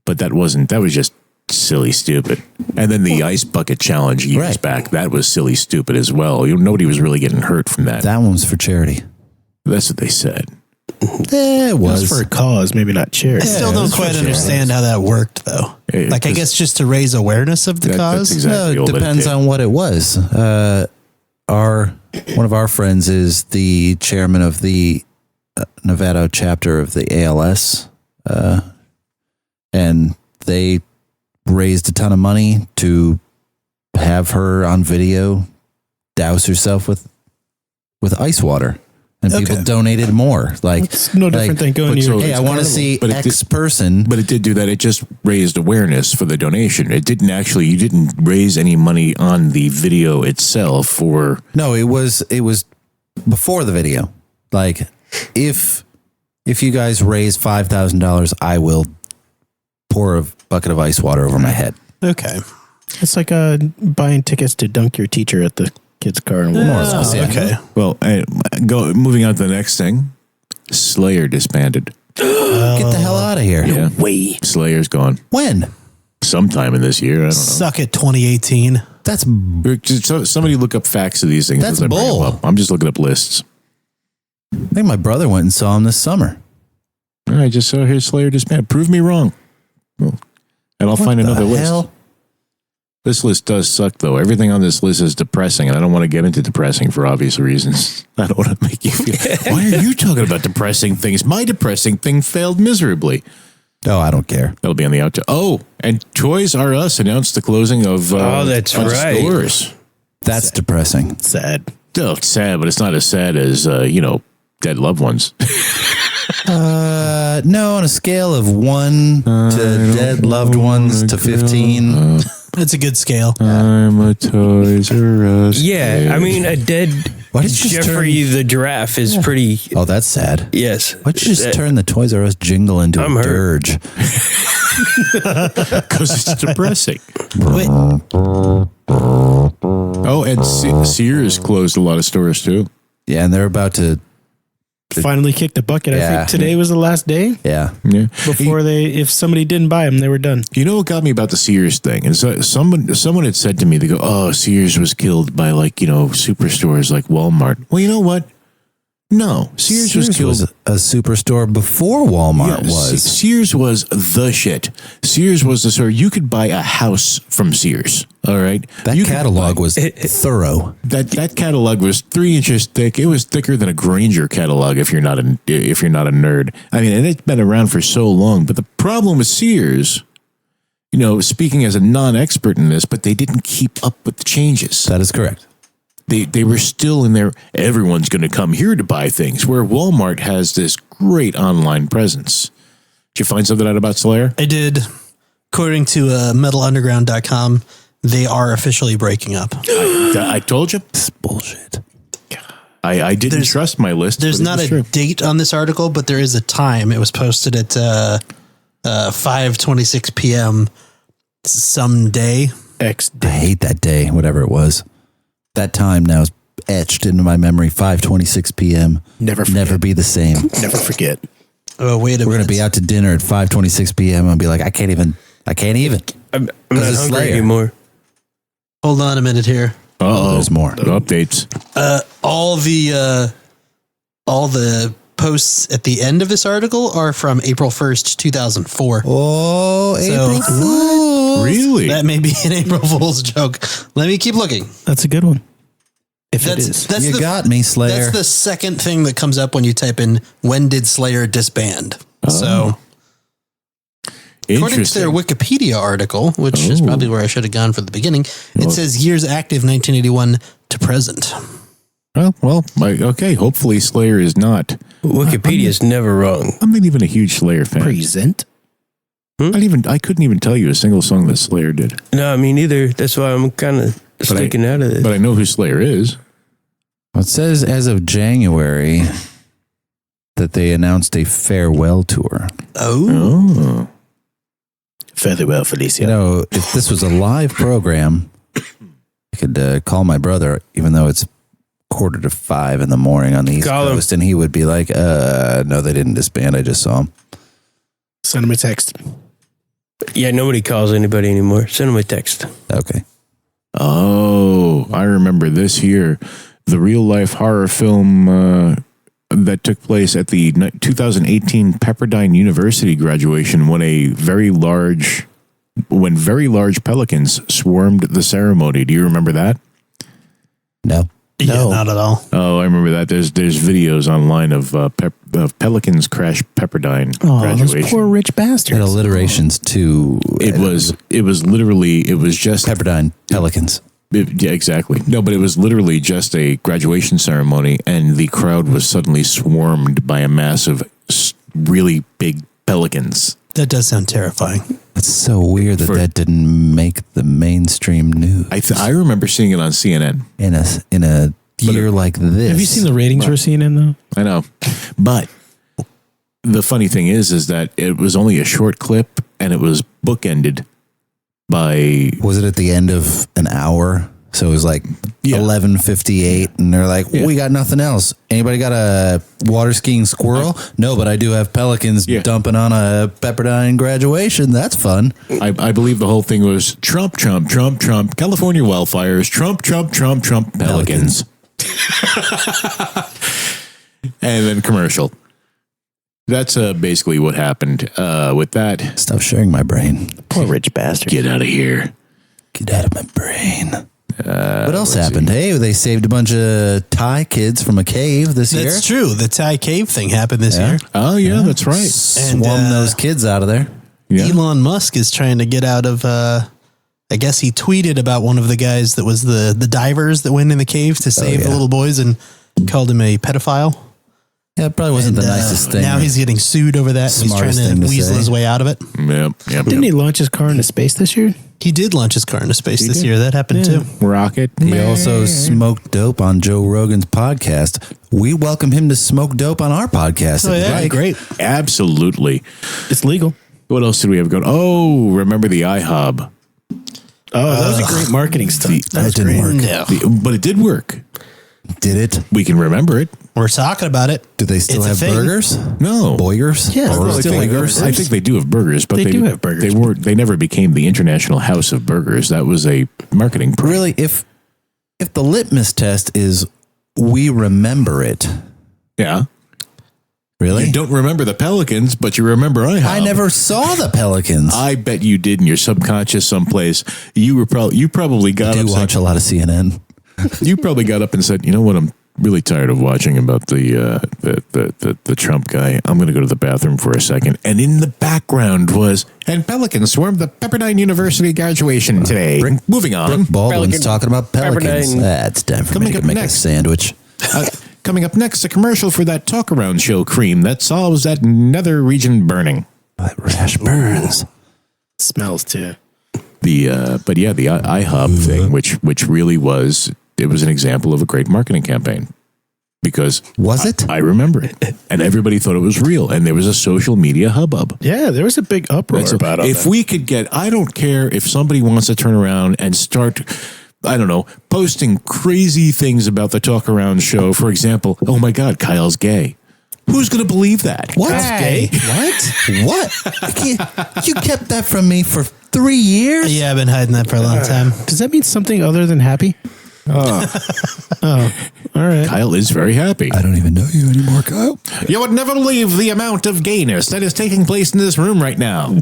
But that was just silly stupid. And then the Ice Bucket Challenge years Right. back, that was silly stupid as well. Nobody was really getting hurt from that. That one's for charity. That's what they said. It It was was. for a cause, maybe not charity. I still don't quite understand how that worked, though. Yeah, Like, I guess just to raise awareness of the That's cause. exactly No, all it that it depends did. on what it was. One of our friends is the chairman of the Nevada chapter of the ALS, and they raised a ton of money to have her on video douse herself with ice water, and people donated more. Like It's no different than going but to so your hey, I want to carnival. see But it X person. But it did do that. It just raised awareness for the donation. It didn't actually. You didn't raise any money on the video itself, or No, it was before the video. Like if you guys raise $5,000, I will pour a bucket of ice water over my head. Okay. It's like buying tickets to dunk your teacher at the kid's car. And More or less, yeah. Okay. well, moving on to the next thing. Slayer disbanded. Get the hell out of here. Yeah, way. Slayer's gone. When? Sometime in this year. I don't know. Suck it, 2018. That's Somebody look up facts of these things. That's as I bring them bull. up. I'm just looking up lists. I think my brother went and saw him this summer. I just saw here Slayer disbanded. Prove me wrong. Well, and I'll find another list. Hell? This list does suck, though. Everything on this list is depressing, and I don't want to get into depressing for obvious reasons. I don't want to make you feel. Why are you talking about depressing things? My depressing thing failed miserably. Oh, I don't care. That'll be on the outro. Oh, and Toys R Us announced the closing of that's of right. stores. That's depressing. Sad. Oh, it's sad, but it's not as sad as dead loved ones. No, on a scale of 1 to dead loved ones to 15. That's a good scale. I'm a Toys R Us. Yeah, I mean, a dead Why did you just Jeffrey the giraffe is pretty. Oh, that's sad. Yes. Why'd you just turn the Toys R Us jingle into I'm a hurt. dirge? Because it's depressing. Wait, Oh, and Sears closed a lot of stores too. Yeah, and they're about to. Finally kicked the bucket. I Yeah. think today was the last day Yeah. Yeah. before if somebody didn't buy them, they were done. You know what got me about the Sears thing? And so someone had said to me, they go, "Oh, Sears was killed by superstores like Walmart." Well, you know what? No, Sears was killed. a superstore before Walmart was. Sears was the shit. Sears was the store. You could buy a house from Sears. All right, That You could catalog buy- was thorough. That catalog was 3 inches thick. It was thicker than a Grainger catalog. If you're not a nerd, I mean, and it's been around for so long. But the problem with Sears, speaking as a non-expert in this, but they didn't keep up with the changes. That is correct. They were still in there. Everyone's going to come here to buy things. Where Walmart has this great online presence. Did you find something out about Slayer? I did. According to metalunderground.com, they are officially breaking up. I told you. It's bullshit. I didn't trust my list. There's but it not was a true. date on this article, but there is a time. It was posted at 5:26 p.m. someday. I hate that day, whatever it was. That time now is etched into my memory. 5:26 p.m. Never forget. Never be the same. Never forget. Oh, wait a minute. We're gonna be out to dinner at 5:26 p.m. and be like, I can't even. I'm not This is hungry Slayer. anymore. Hold on a minute here. Uh-oh. There's more. Updates. All the posts at the end of this article are from April 1st, 2004. Oh, April So- Fool. Really? That may be an April Fool's joke. Let me keep looking. That's a good one. If it is. That's You the, got me, Slayer. That's the second thing that comes up when you type in "When did Slayer disband?" So, according to their Wikipedia article, which is probably where I should have gone for the beginning, it says years active 1981 to present. Okay. Hopefully Slayer is not. Wikipedia is never wrong. I'm not even a huge Slayer fan. Present. I couldn't even tell you a single song that Slayer did. No, me neither. That's why I'm kind of sticking out of this. But I know who Slayer is. Well, it says as of January that they announced a farewell tour. Oh. Fairly well, Felicia. You know, if this was a live program, I could call my brother, even though it's 4:45 in the morning on the East Call him. Coast, and he would be like, no, they didn't disband. I just saw him. Send him a text. Yeah, nobody calls anybody anymore. Send them a text. Okay. Oh, I remember this here. The real life horror film, that took place at the 2018 Pepperdine University graduation when very large pelicans swarmed the ceremony. Do you remember that? No. Yeah, not at all. Oh, I remember that. There's videos online of pelicans crash Pepperdine graduation. Those poor rich bastards. And alliterations too. It was just Pepperdine Pelicans. Yeah, exactly. No, but it was literally just a graduation ceremony, and the crowd was suddenly swarmed by a mass of really big pelicans. That does sound terrifying. It's so weird that didn't make the mainstream news. I remember seeing it on CNN in a year like this. Have you seen the ratings for CNN though? I know, but the funny thing is that it was only a short clip, and it was bookended by. Was it at the end of an hour? So it was like 11:58, and they're like, "We got nothing else. Anybody got a water skiing squirrel? No, but I do have pelicans dumping on a Pepperdine graduation. That's fun." I believe the whole thing was Trump, Trump, Trump, Trump, California wildfires, Trump, Trump, Trump, Trump, pelicans. And then commercial. That's basically what happened with that. Stop sharing my brain. Poor rich bastard. Get out of here. Get out of my brain. What else happened? Hey, they saved a bunch of Thai kids from a cave this year. That's true. The Thai cave thing happened this year. Oh, yeah, that's right. Swum those kids out of there. Yeah. Elon Musk is trying to get out of, I guess he tweeted about one of the guys that was the divers that went in the cave to save the little boys and called him a pedophile. Yeah, it probably wasn't the nicest thing. Now he's getting sued over that. And he's trying to weasel his way out of it. Yep. Didn't he launch his car into space this year? He did launch his car into space this year. That happened too. Rocket. He also smoked dope on Joe Rogan's podcast. We welcome him to smoke dope on our podcast. Oh, yeah, great. Absolutely. It's legal. What else did we have going? Oh, remember the iHub. Oh, that was a great marketing stunt. That didn't work. No. But it did work. Did it? We can remember it. We're talking about it. Do they still It's a have thing. burgers? No. Boyers? Yes, Or they still have burgers. I think they do have burgers, but They do have burgers. They never became the International House of Burgers. That was a marketing prank. Really, if the litmus test is we remember it, Yeah. really? You don't remember the Pelicans, but you remember iHub. I never saw the Pelicans. I bet you did in your subconscious someplace. You probably got I up. do watch a lot of CNN. You probably got up and said, "You know what? I'm really tired of watching about the Trump guy. I'm going to go to the bathroom for a second." And in the background was, "And Pelicans swarmed the Pepperdine University graduation today." Moving on. Brooke Baldwin's talking about Pelicans. Pepperdine. That's time for me Coming to up make a next. sandwich. Coming up next, a commercial for that Talkaround show cream that solves that nether region burning. That rash burns. Smells too. The iHub thing, which really was, it was an example of a great marketing campaign, because Was it? I remember it, and everybody thought it was real, and there was a social media hubbub. Yeah, there was a big uproar about it. If we could get, I don't care if somebody wants to turn around and start, I don't know, posting crazy things about the Talkaround show. For example, oh my God, Kyle's gay. Who's going to believe that? What? Gay. What? You kept that from me for 3 years? Yeah, I've been hiding that for a long time. Does that mean something other than happy? Oh, all right. Kyle is very happy. I don't even know you anymore, Kyle. You would never believe the amount of gayness that is taking place in this room right now.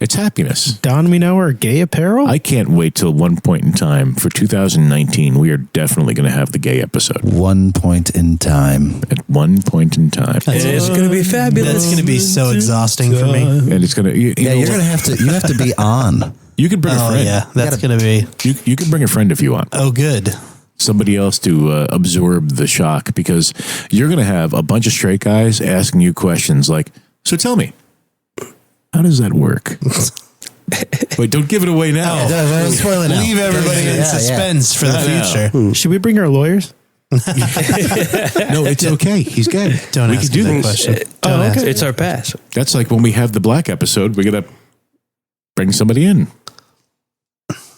It's happiness. Don, we know our gay apparel. I can't wait till one point in time for 2019. We are definitely going to have the gay episode. 1 point in time. At one point in time. It's going to be fabulous. That's going to be so exhausting for me. And it's going to, you You're gonna have to be on. You could bring a Oh, friend. yeah. That's going to be. You could bring a friend if you want. Oh, good. Somebody else to absorb the shock, because you're going to have a bunch of straight guys asking you questions like, so tell me, how does that work? Wait, don't give it away now. Don't spoil it now. Leave everybody in suspense for the future. Should we bring our lawyers? No, it's okay. He's gay. Don't we ask can do me that this. question. Don't ask me. It's our pass. That's like when we have the black episode, we're going to bring somebody in.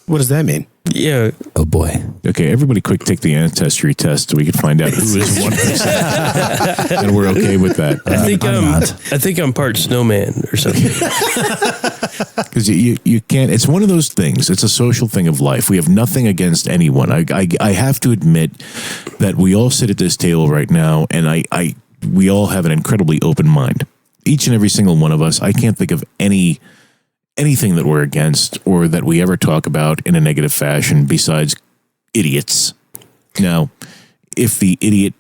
What does that mean? Yeah. Oh boy. Okay, everybody quick take the ancestry test so we can find out who is 1%. And we're okay with that. I think I'm part snowman or something. Because you can't, it's one of those things. It's a social thing of life. We have nothing against anyone. I have to admit that we all sit at this table right now and we all have an incredibly open mind. Each and every single one of us, I can't think of anything that we're against or that we ever talk about in a negative fashion besides idiots. Now, if the idiot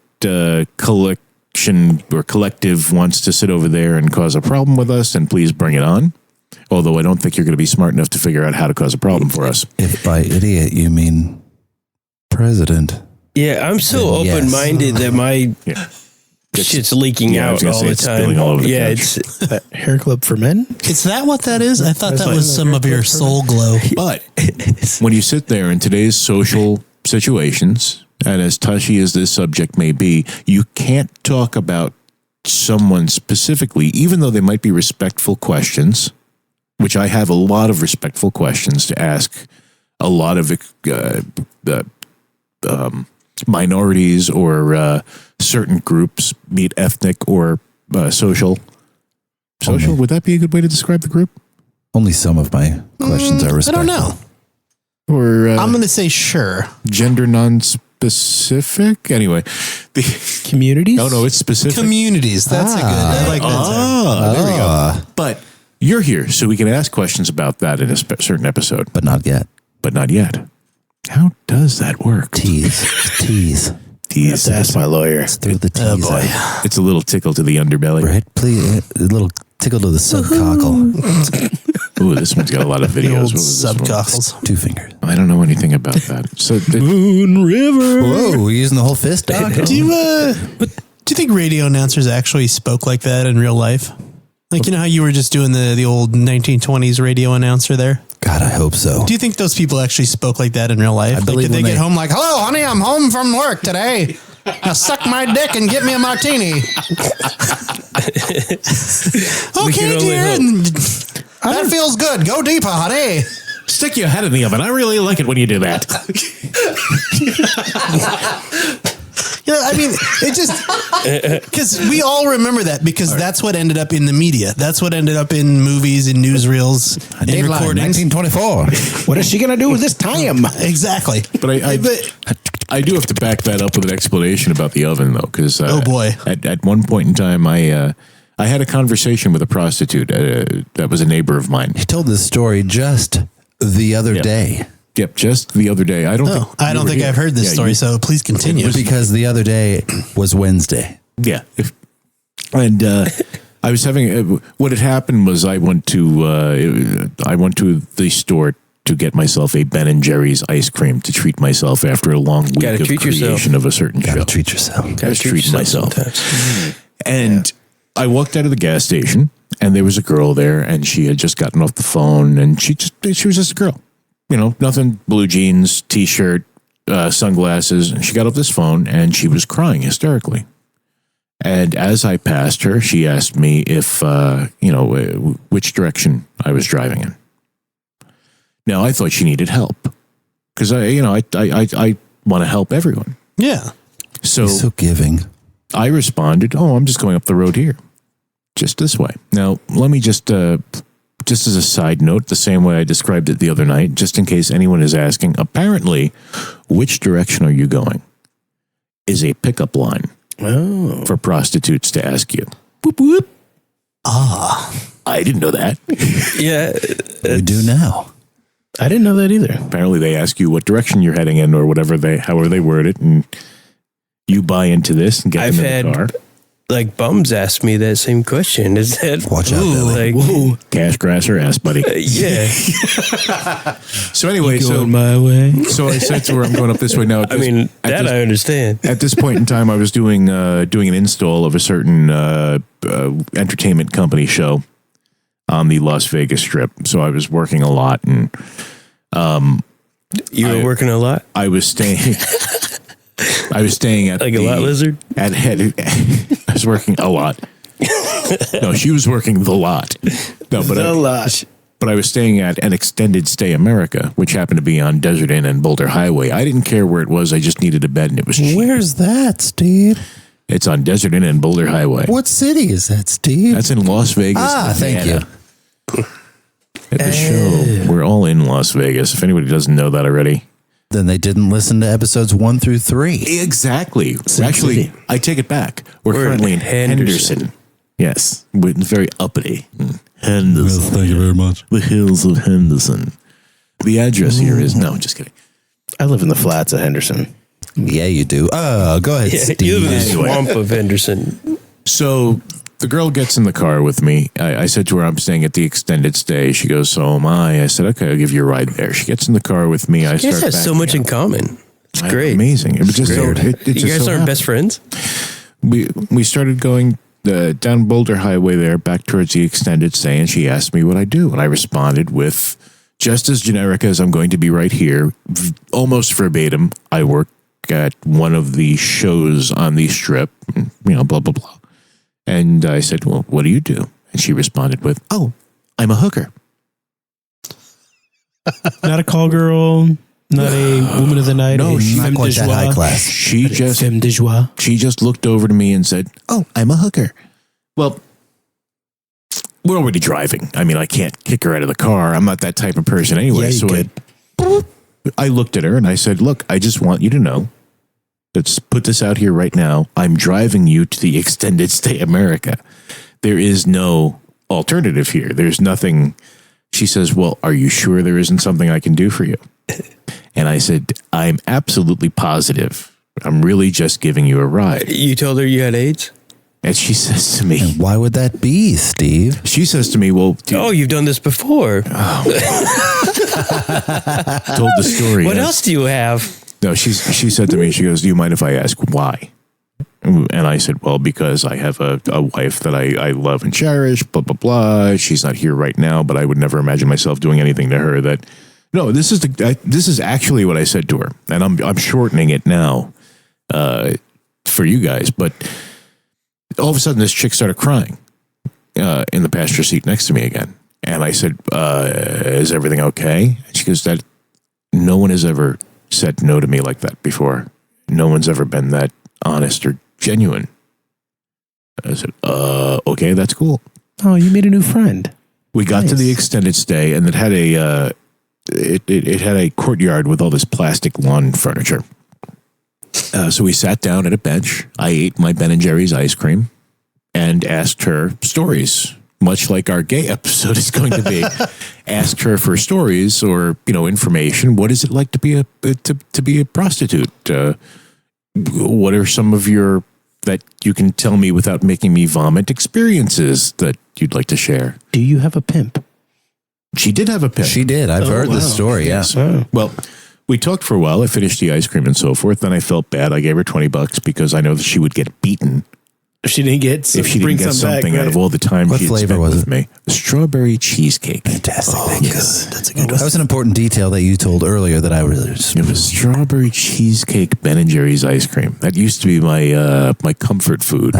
collection or collective wants to sit over there and cause a problem with us, then please bring it on. Although I don't think you're going to be smart enough to figure out how to cause a problem for us. If by idiot you mean president. Yeah, I'm so Then open-minded that my shit's leaking out all the time. All over the Yeah, couch. it's Hair club for men? Is that what that is? I thought that was some of your soul glow. But when you sit there in today's social situations, and as touchy as this subject may be, you can't talk about someone specifically, even though they might be respectful questions, which I have a lot of respectful questions to ask a lot of minorities or certain groups, be it ethnic or social. Social, would that be a good way to describe the group? Only some of my questions are I respectful. don't know. Or I'm going to say sure. gender non-specific? Anyway, the Communities? no, it's specific. Communities. That's a good. I like that. There we go. But you're here, so we can ask questions about that in a certain episode. But not yet. But not yet. How does that work? Tease. Tease. Have to ask my lawyer. Let's throw the tease Oh boy. out. It's a little tickle to the underbelly. Right? Please, a little tickle to the subcockle. Ooh, this one's got a lot of The videos. old What was this one? subcockles. 2 fingers. I don't know anything about that. So Moon River. Whoa, we're using the whole fist, Doc. Do you think radio announcers actually spoke like that in real life? Like, you know how you were just doing the old 1920s radio announcer there? God, I hope so. Do you think those people actually spoke like that in real life? I Like, believe did they when get they- home like, hello, honey, I'm home from work today. Now suck my dick and get me a martini. Okay, only dear. hope. That feels good. Go deeper, honey. stick your head in the oven. I really like it when you do that. Yeah, I mean, it just because we all remember that because that's what ended up in the media. That's what ended up in movies and newsreels and Dateline, recordings. 1924. What is she going to do with this time? Exactly. But I do have to back that up with an explanation about the oven, though, because Oh, boy. at one point in time, I had a conversation with a prostitute that was a neighbor of mine. He told this story just the other day. Yep, just the other day. I don't think I've heard this story, so please continue. Because the other day was Wednesday. Yeah. And I was having what had happened was I went to the store to get myself a Ben and Jerry's ice cream to treat myself after a long week Gotta of treat creation yourself. of a certain Gotta show. treat yourself. I was treating myself. sometimes. And I walked out of the gas station and there was a girl there and she had just gotten off the phone and she was just a girl. You know, nothing, blue jeans, t-shirt, sunglasses. And she got off this phone and she was crying hysterically. And as I passed her, she asked me if, which direction I was driving in. Now, I thought she needed help because I want to help everyone. Yeah. So, He's so giving. I responded, I'm just going up the road here, just this way. Now, let me just as a side note, the same way I described it the other night, just in case anyone is asking, apparently, which direction are you going is a pickup line for prostitutes to ask you. Whoop, whoop. I didn't know that. Yeah. We do now. I didn't know that either. Apparently, they ask you what direction you're heading in or however they word it, and you buy into this and get them in the car. Like bums ask me that same question. Is that Watch out, Billy. like Cash, grass, or ass, buddy. yeah? So anyway, my way. so I said to her, I'm going up this way now. I mean that I understand. At this point in time, I was doing an install of a certain entertainment company show on the Las Vegas Strip. So I was working a lot, and You were working a lot, I was staying. I was staying at like a lot lizard. At head. I was working a lot. No, she was working the lot. No, but A lot. but I was staying at an Extended Stay America, which happened to be on Desert Inn and Boulder Highway. I didn't care where it was. I just needed a bed, and it was cheap. Where's that, Steve? It's on Desert Inn and Boulder Highway. What city is that, Steve? That's in Las Vegas. Thank you. At the show, we're all in Las Vegas. If anybody doesn't know that already. Then they didn't listen to episodes 1 through 3. Exactly. Actually, I take it back. We're currently in Henderson. Yes. It's very uppity. Henderson. Well, thank you very much. The hills of Henderson. The address here is... No, just kidding. I live in the flats at Henderson. Yeah, you do. Oh, go ahead, Steve. You live in the swamp of Henderson. So the girl gets in the car with me. I said to her, I'm staying at the Extended Stay. She goes, so am I. I said, okay, I'll give you a ride there. She gets in the car with me. You guys have so much in common. It's great. Amazing. It was just so, you guys aren't best friends? We started going down Boulder Highway there, back towards the Extended Stay, and she asked me what I do. And I responded with, just as generic as I'm going to be right here, almost verbatim, I work at one of the shows on the strip, blah, blah, blah. And I said, well, what do you do? And she responded with, oh, I'm a hooker. Not a call girl, not a woman of the night. No, she's not quite that high class. She Femme de joie. just looked over to me and said, oh, I'm a hooker. Well, we're already driving. I mean, I can't kick her out of the car. I'm not that type of person anyway. Yeah, so I looked at her and I said, look, I just want you to know. Let's put this out here right now. I'm driving you to the Extended Stay America. There is no alternative here. There's nothing. She says, well, are you sure there isn't something I can do for you? And I said, I'm absolutely positive. I'm really just giving you a ride. You told her you had AIDS? And she says to me, And why would that be, Steve? she says to me, well, Oh, you've done this before. told the story. What else do you have? No, she said to me, she goes, do you mind if I ask why? And I said, well, because I have a wife that I love and cherish, blah, blah, blah. She's not here right now, but I would never imagine myself doing anything to her that, no, this is actually what I said to her. And I'm shortening it now for you guys. But all of a sudden, this chick started crying in the passenger seat next to me again. And I said, is everything okay? And she goes, that no one has ever said no to me like that before. No one's ever been that honest or genuine. I said, okay, that's cool. Oh, you made a new friend. We got to the Extended Stay, and it had it had a courtyard with all this plastic lawn furniture. So we sat down at a bench. I ate my Ben & Jerry's ice cream and asked her stories, much like our gay episode is going to be. Asked her for stories or, information. What is it like to be a prostitute? What are some of your, that you can tell me without making me vomit, experiences that you'd like to share? Do you have a pimp? She did have a pimp. She did. I've heard this story. Yeah. Oh. Well, we talked for a while. I finished the ice cream and so forth. Then I felt bad. I gave her $20 because I know that she would get beaten If she didn't get something out of all the time What she'd flavor spent was with it? me. Strawberry cheesecake. Fantastic. Oh, yes. That's a good That was an important detail that you told earlier that I really just... It was strawberry cheesecake Ben & Jerry's ice cream. That used to be my my comfort food.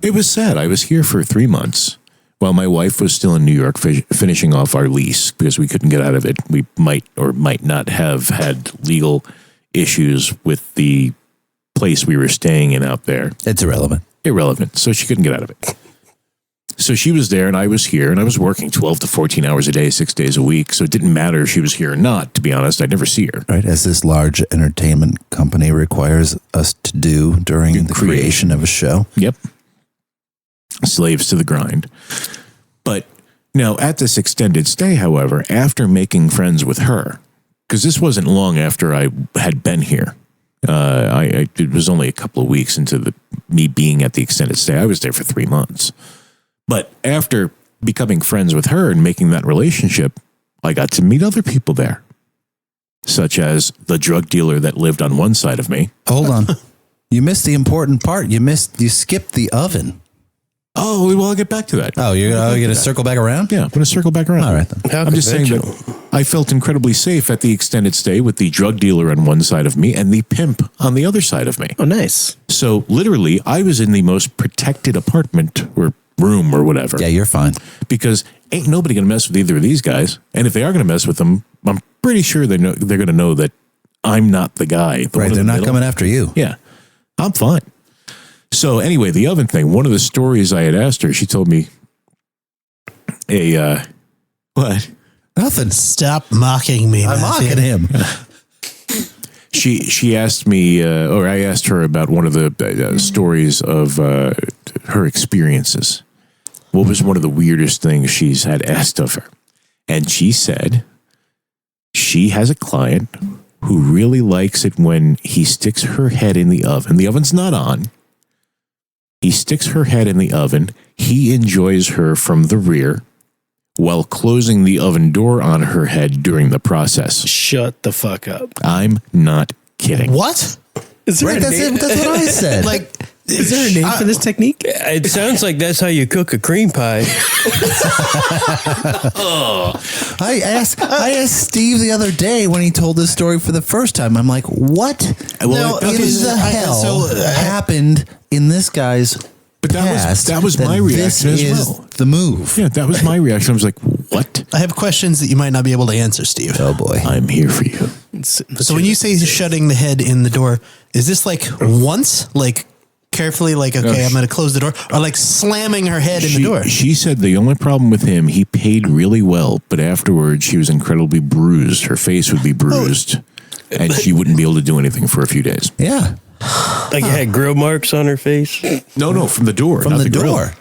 It was sad. I was here for 3 months while my wife was still in New York finishing off our lease because we couldn't get out of it. We might or might not have had legal issues with the place we were staying in out there. It's irrelevant. So she couldn't get out of it. So she was there and I was here and I was working 12 to 14 hours a day, 6 days a week. So it didn't matter if she was here or not, to be honest. I'd never see her. Right, as this large entertainment company requires us to do during the creation of a show. Yep. Slaves to the grind. But now at this Extended Stay, however, after making friends with her, because this wasn't long after I had been here. It was only a couple of weeks into me being at the Extended Stay. I was there for 3 months. But after becoming friends with her and making that relationship, I got to meet other people there, such as the drug dealer that lived on one side of me. Hold on. You missed the important part. You skipped the oven. Oh, well, I'll get back to that. Oh, you're going to circle back around? Yeah, I'm going to circle back around. All right, then. I'm just saying that I felt incredibly safe at the Extended Stay with the drug dealer on one side of me and the pimp on the other side of me. Oh, nice. So literally, I was in the most protected apartment or room or whatever. Yeah, you're fine. Because ain't nobody going to mess with either of these guys. And if they are going to mess with them, I'm pretty sure they're going to know that I'm not the guy. Right, they're not coming after you. Yeah, I'm fine. So anyway, the oven thing, one of the stories I had asked her, she told me what? Nothing. Stop mocking me. I'm Matthew. mocking him. She asked me, or I asked her about one of the stories of her experiences. What was one of the weirdest things she's had asked of her? And she said she has a client who really likes it when he sticks her head in the oven. The oven's not on. He sticks her head in the oven. He enjoys her from the rear while closing the oven door on her head during the process. Shut the fuck up. I'm not kidding. What? Is there Right, a that's name? it. That's what I said. Like, Is there a name for this technique? It sounds like that's how you cook a cream pie. I asked Steve the other day when he told this story for the first time. I'm like, what Well, in the hell happened in this guy's But past? that was my reaction this as is well. the move. Yeah, that was my reaction. I was like, what? I have questions that you might not be able to answer, Steve. Oh boy. I'm here for you. So when you say shutting the head in the door, is this like once, like carefully, like, okay, I'm going to close the door, or like slamming her head in the door? She said the only problem with him, he paid really well, but afterwards she was incredibly bruised. Her face would be bruised, and she wouldn't be able to do anything for a few days. Yeah. Like it had grill marks on her face. No, from the door. From not the grill. door.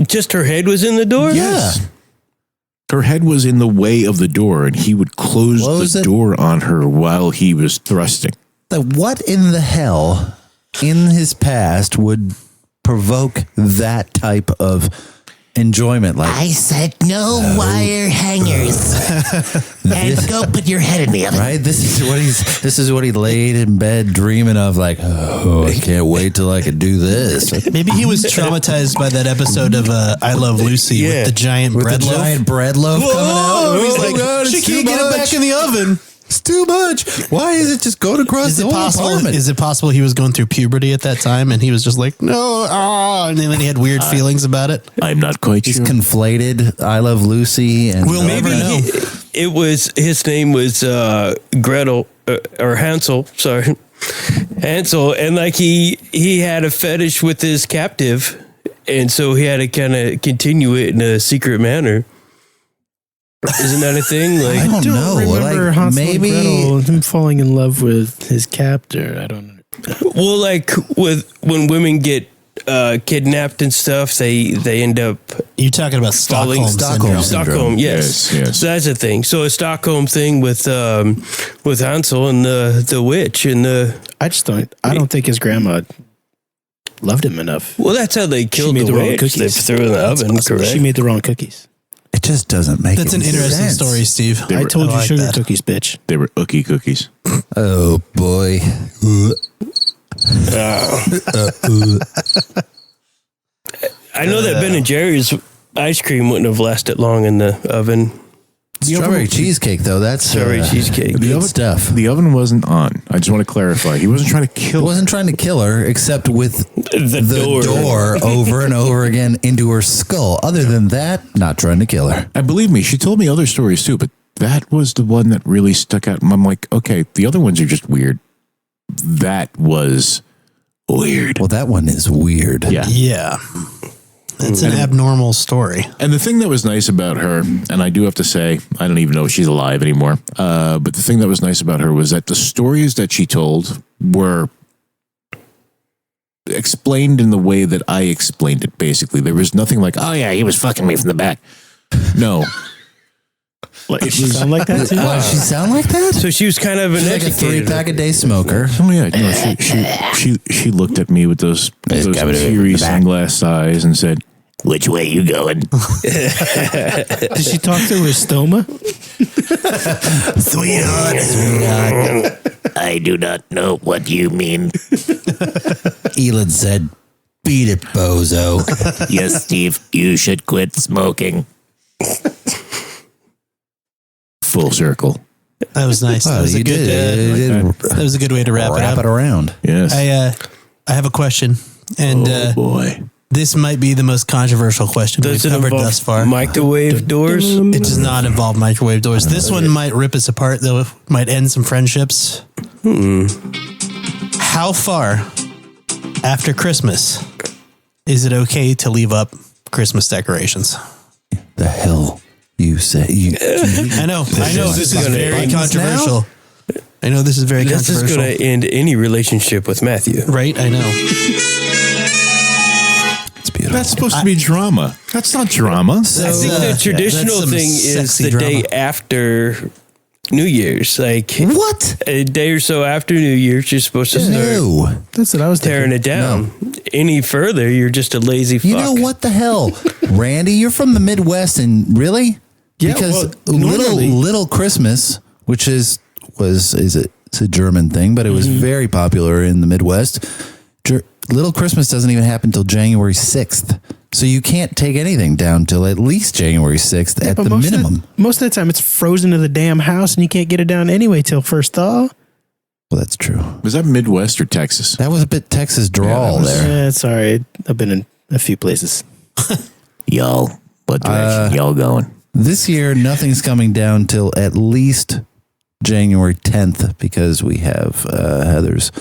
Just her head was in the door? Yeah. Her head was in the way of the door, and he would close the door on her while he was thrusting. What in the hell in his past would provoke that type of enjoyment? Like, I said no wire hangers. And go put your head in the oven. right? This is what he laid in bed dreaming of, like, oh, I can't wait till I can do this. Maybe he was traumatized by that episode of I Love Lucy with the giant With bread the loaf. giant bread loaf coming out. He's Oh, like, God, she it's can't too get it much. back in the oven. It's too much. Why is it just going across Is the it whole possible? apartment? Is it possible he was going through puberty at that time and he was just like, no, and then he had weird feelings about it? I'm not quite He's sure. conflated I Love Lucy and We'll never know. It was, his name was Gretel, or Hansel, sorry. Hansel, and like he had a fetish with his captive, and so he had to kind of continue it in a secret manner. Isn't that a thing? I Like, don't know. Remember Like, Hansel maybe and Gretel, him falling in love with his captor. I don't know. well, like with when women get kidnapped and stuff, they end up You're talking about Stockholm syndrome. Stockholm, yes. Yes. So that's a thing. So a Stockholm thing with Hansel and the witch and the. I don't think his grandma loved him enough. Well, that's how they killed made the the wrong witch. They cookies. threw her in the oven, correct? She made the wrong cookies. it just doesn't make That's an any interesting sense. story, Steve. I told you like sugar that. cookies, bitch. They were ookie cookies. Oh boy. I know that Ben and Jerry's ice cream wouldn't have lasted long in the oven. Strawberry cheesecake, though. That's Strawberry cheesecake. Good stuff. The oven wasn't on. I just want to clarify. He wasn't trying to He kill her. wasn't trying to kill her, except with The door over and over again into her skull. Other than that, not trying to kill her. And believe me, she told me other stories too, but that was the one that really stuck out. And I'm like, okay, the other ones are just weird. That was weird. Well, that one is weird. Yeah. Yeah. It's an abnormal story. And the thing that was nice about her, and I do have to say, I don't even know if she's alive anymore, but the thing that was nice about her was that the stories that she told were explained in the way that I explained it, basically. There was nothing like, oh yeah, he was fucking me from the back. No. Did she sound like that too? Why does she sound like that? So she was kind of an She's like a educator. 3-pack-a-day smoker. Oh yeah, no, she looked at me with those teary sunglass eyes and said, Which way you going? Did she talk through her stoma? Sweetheart. I do not know what you mean. Elin said, beat it, bozo. Yes, Steve, you should quit smoking. full circle. That was nice. That Well, was a you good. did That was a good way to wrap it up. around. Yes. I have a question, and oh boy. This might be the most controversial question we've covered thus far. Microwave doors? It does not involve microwave doors. This one might rip us apart, though. Might end some friendships. How far after Christmas is it okay to leave up Christmas decorations? The hell you say? I know. This is very controversial. I know this is very controversial. This is going to end any relationship with Matthew. Right? I know. It's beautiful. That's supposed to be drama. That's not drama. I think the traditional thing is the day after New Year's. Like, what? A day or so after New Year's, you're supposed to start That's what I was tearing it down. No. Any further, you're just a lazy fuck. You know what the hell? Randy, you're from the Midwest, and really? Yeah, because little Christmas, which is it's a German thing, but it was very popular in the Midwest. Little Christmas doesn't even happen until January 6th. So you can't take anything down till at least January 6th at the minimum. Most of the time it's frozen to the damn house and you can't get it down anyway till first thaw. Well, that's true. Was that Midwest or Texas? That was a bit Texas drawl there. Yeah, it's all right. I've been in a few places. Y'all, what direction y'all going? This year, nothing's coming down till at least January 10th because we have Heather's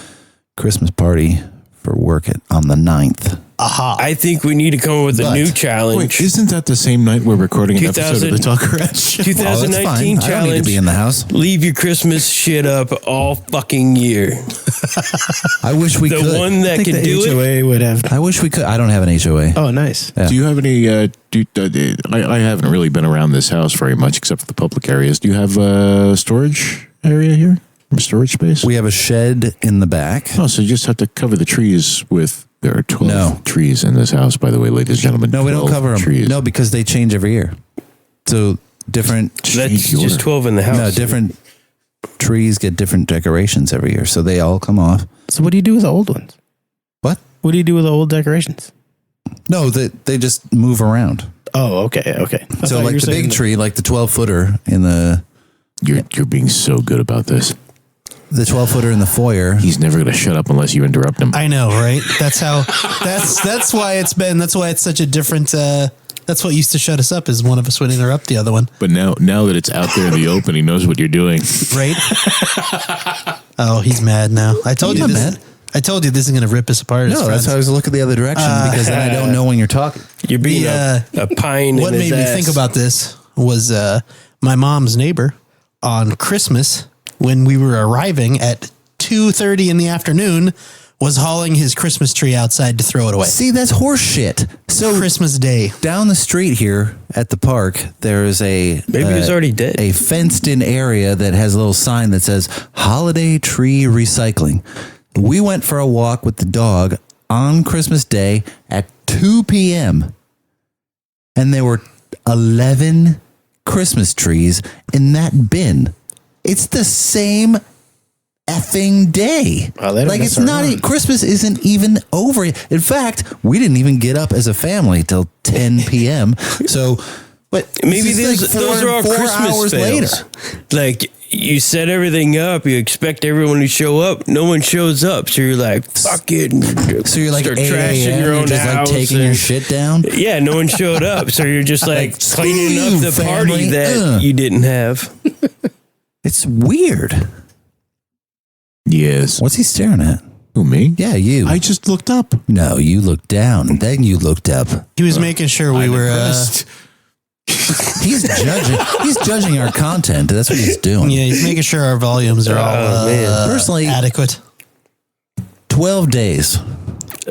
Christmas party for work on the 9th. Aha. I think we need to come up with a new challenge. Wait, isn't that the same night we're recording an episode of the Talkaround show? 2019 challenge. I don't need to be in the house. Leave your Christmas shit up all fucking year. I wish we could. The one that can do HOA would have. I wish we could. I don't have an HOA. Oh, nice. Yeah. Do you have any? I haven't really been around this house very much, except for the public areas. Do you have a storage area here? Storage space? We have a shed in the back. Oh, so you just have to cover the trees with. There are 12 trees in this house, by the way, ladies and gentlemen. No, we don't cover them. Trees. No, because they change every year. So different. That's just 12 in the house. No, different trees get different decorations every year, so they all come off. So what do you do with the old ones? What? What do you do with the old decorations? No, they just move around. Oh, okay. So like the big tree, like the 12-footer in the. You're being so good about this. The 12-footer in the foyer. He's never going to shut up unless you interrupt him. I know, right? That's how. That's why it's been. That's why it's such a different. That's what used to shut us up is one of us would interrupt the other one. But now that it's out there in the open, he knows what you're doing. Right? Oh, he's mad now. I told you this. I told you this is going to rip us apart. No, that's why I was looking the other direction because then I don't know when you're talking. You're being a pine. What made me think about this was my mom's neighbor on Christmas. When we were arriving at 2:30 in the afternoon, was hauling his Christmas tree outside to throw it away. See, that's horse shit. So Christmas Day. Down the street here at the park, there is maybe it's already dead. A fenced-in area that has a little sign that says "Holiday Tree Recycling." We went for a walk with the dog on Christmas Day at 2 p.m. and there were 11 Christmas trees in that bin. It's the same effing day. Like it's not Christmas isn't even over. In fact, we didn't even get up as a family till 10 p.m. So, but maybe those are all Christmas fails. Later. Like you set everything up, you expect everyone to show up. No one shows up, so you're like, "Fuck it." So you're like start trashing your own just house, like taking your shit down. Yeah, no one showed up, so you're just like cleaning up the party that you didn't have. It's weird. Yes. What's he staring at? Who, me? Yeah, you. I just looked up. No, you looked down, and then you looked up. He was making sure we were. He's judging. He's judging our content. That's what he's doing. Yeah, he's making sure our volumes are all personally adequate. 12 days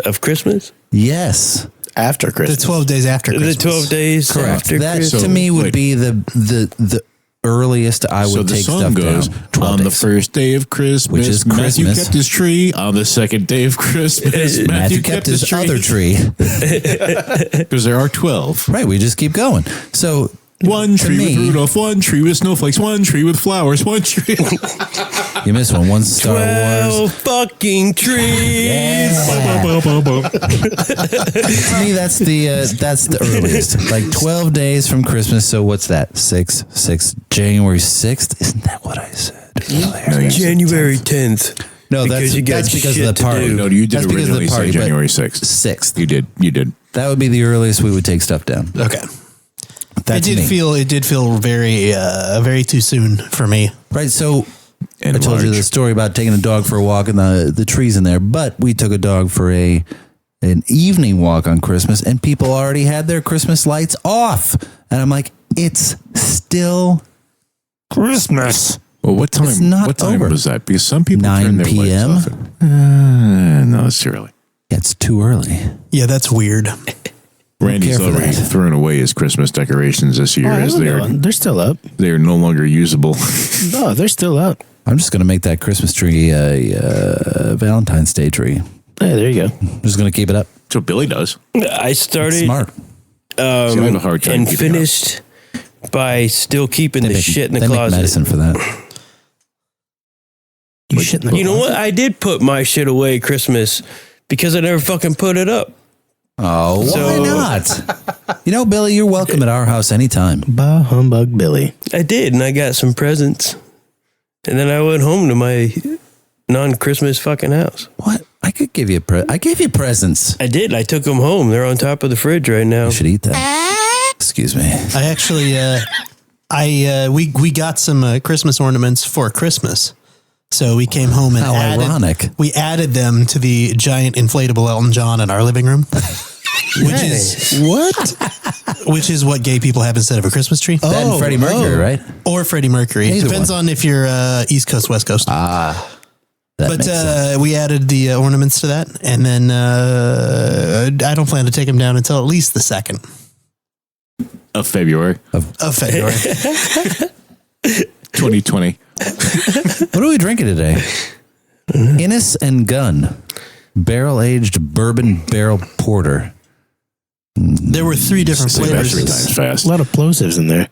of Christmas. Yes, after Christmas. The 12 days after Christmas. The 12 days. Correct. After that Christmas. to me would be the earliest I would take stuff down. So the song goes, on the first day of Christmas, which is Matthew Christmas. kept his tree. On the second day of Christmas, Matthew kept his other tree. Because there are 12. Right, we just keep going. So one tree with Rudolph, one tree with snowflakes, one tree with flowers, one tree. You missed one. One Star 12 Wars. fucking trees. Yeah. To me, that's the earliest. Like 12 days from Christmas. So what's that? January 6th. Isn't that what I said? No, January 10th. No, that's because of the party. No, you did originally say January 6th. 6th. You did. That would be the earliest we would take stuff down. Okay. That's it did feel very too soon for me. Right. So And I told you the story about taking a dog for a walk in the trees in there, but we took a dog for an evening walk on Christmas, and people already had their Christmas lights off. And I'm like, it's still Christmas. Well, what time? It's not What time over. was that? Because some people 9 turn their p.m. lights off. No, it's too early. It's too early. Yeah, that's weird. Randy's care for already that. thrown away his Christmas decorations this year as They're still up. they're no longer usable. No, they're still up. I'm just going to make that Christmas tree a Valentine's Day tree. Hey, there you go. I'm just going to keep it up. That's what Billy does. I started Smart. See, I have a hard time and keeping up. finished by still keeping the shit in the they make closet. medicine for that. You shit in the You know what? I did put my shit away Christmas because I never fucking put it up. Oh, why So- not? You know, Billy, you're welcome at our house anytime. Bah humbug Billy. I did, and I got some presents. And then I went home to my non-Christmas fucking house. What? I could give you I gave you presents. I did. I took them home. They're on top of the fridge right now. You should eat them. Excuse me. I actually, we got some Christmas ornaments for Christmas. So we came home and How ironic. we added them to the giant inflatable Elton John in our living room. Which is what gay people have instead of a Christmas tree. That and Freddie Mercury, right? Or Freddie Mercury. Either Depends one. on if you're East Coast, West Coast. That makes sense. We added the ornaments to that. And then I don't plan to take them down until at least the 2nd Of February of February. 2020. What are we drinking today? Innis and Gunn barrel-aged bourbon barrel porter. There were 3 different Say that 3 flavors. times fast. A lot of plosives in there.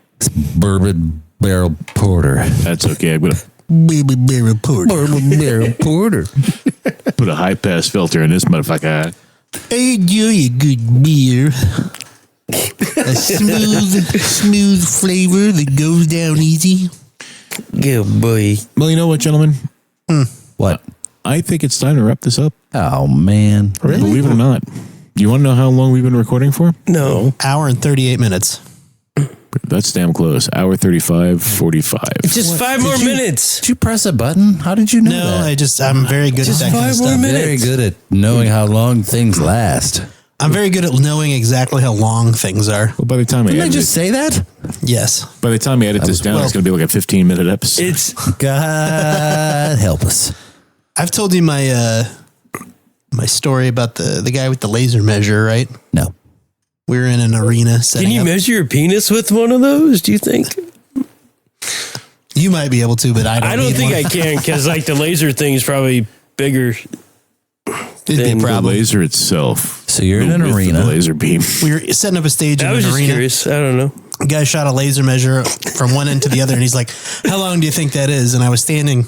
Bourbon barrel porter. That's okay. I'm going to Baby bear report. Bourbon barrel porter. put a high pass filter in this motherfucker. I enjoy a good beer. A smooth flavor that goes down easy. Good boy. Well, you know what, gentlemen? What? I think it's time to wrap this up. Oh, man. Believe it or not. You want to know how long we've been recording for? No. Hour and 38 minutes. That's damn close. Hour 35, 45. Just 5 more minutes. Did you press a button? How did you know No, that? I'm very good Just at that kind of 5 more stuff. minutes. Very good at knowing how long things last. I'm very good at knowing exactly how long things are. Well, by the time I Didn't I edit just say that? Yes. by the time I edit this down, it's going to be like a 15-minute episode. It's God help us. I've told you my my story about the guy with the laser measure, right? No. We were in an arena can setting you up. measure your penis with one of those? Do you think? You might be able to, but I don't. I don't need think one. I can because like the laser thing is probably bigger. It'd be a Then the problem. laser itself. So you're in an with arena. The laser beam. We were setting up a stage in I an was just arena. curious. I don't know. A guy shot a laser measure from one end to the other, and he's like, "How long do you think that is?" And I was standing a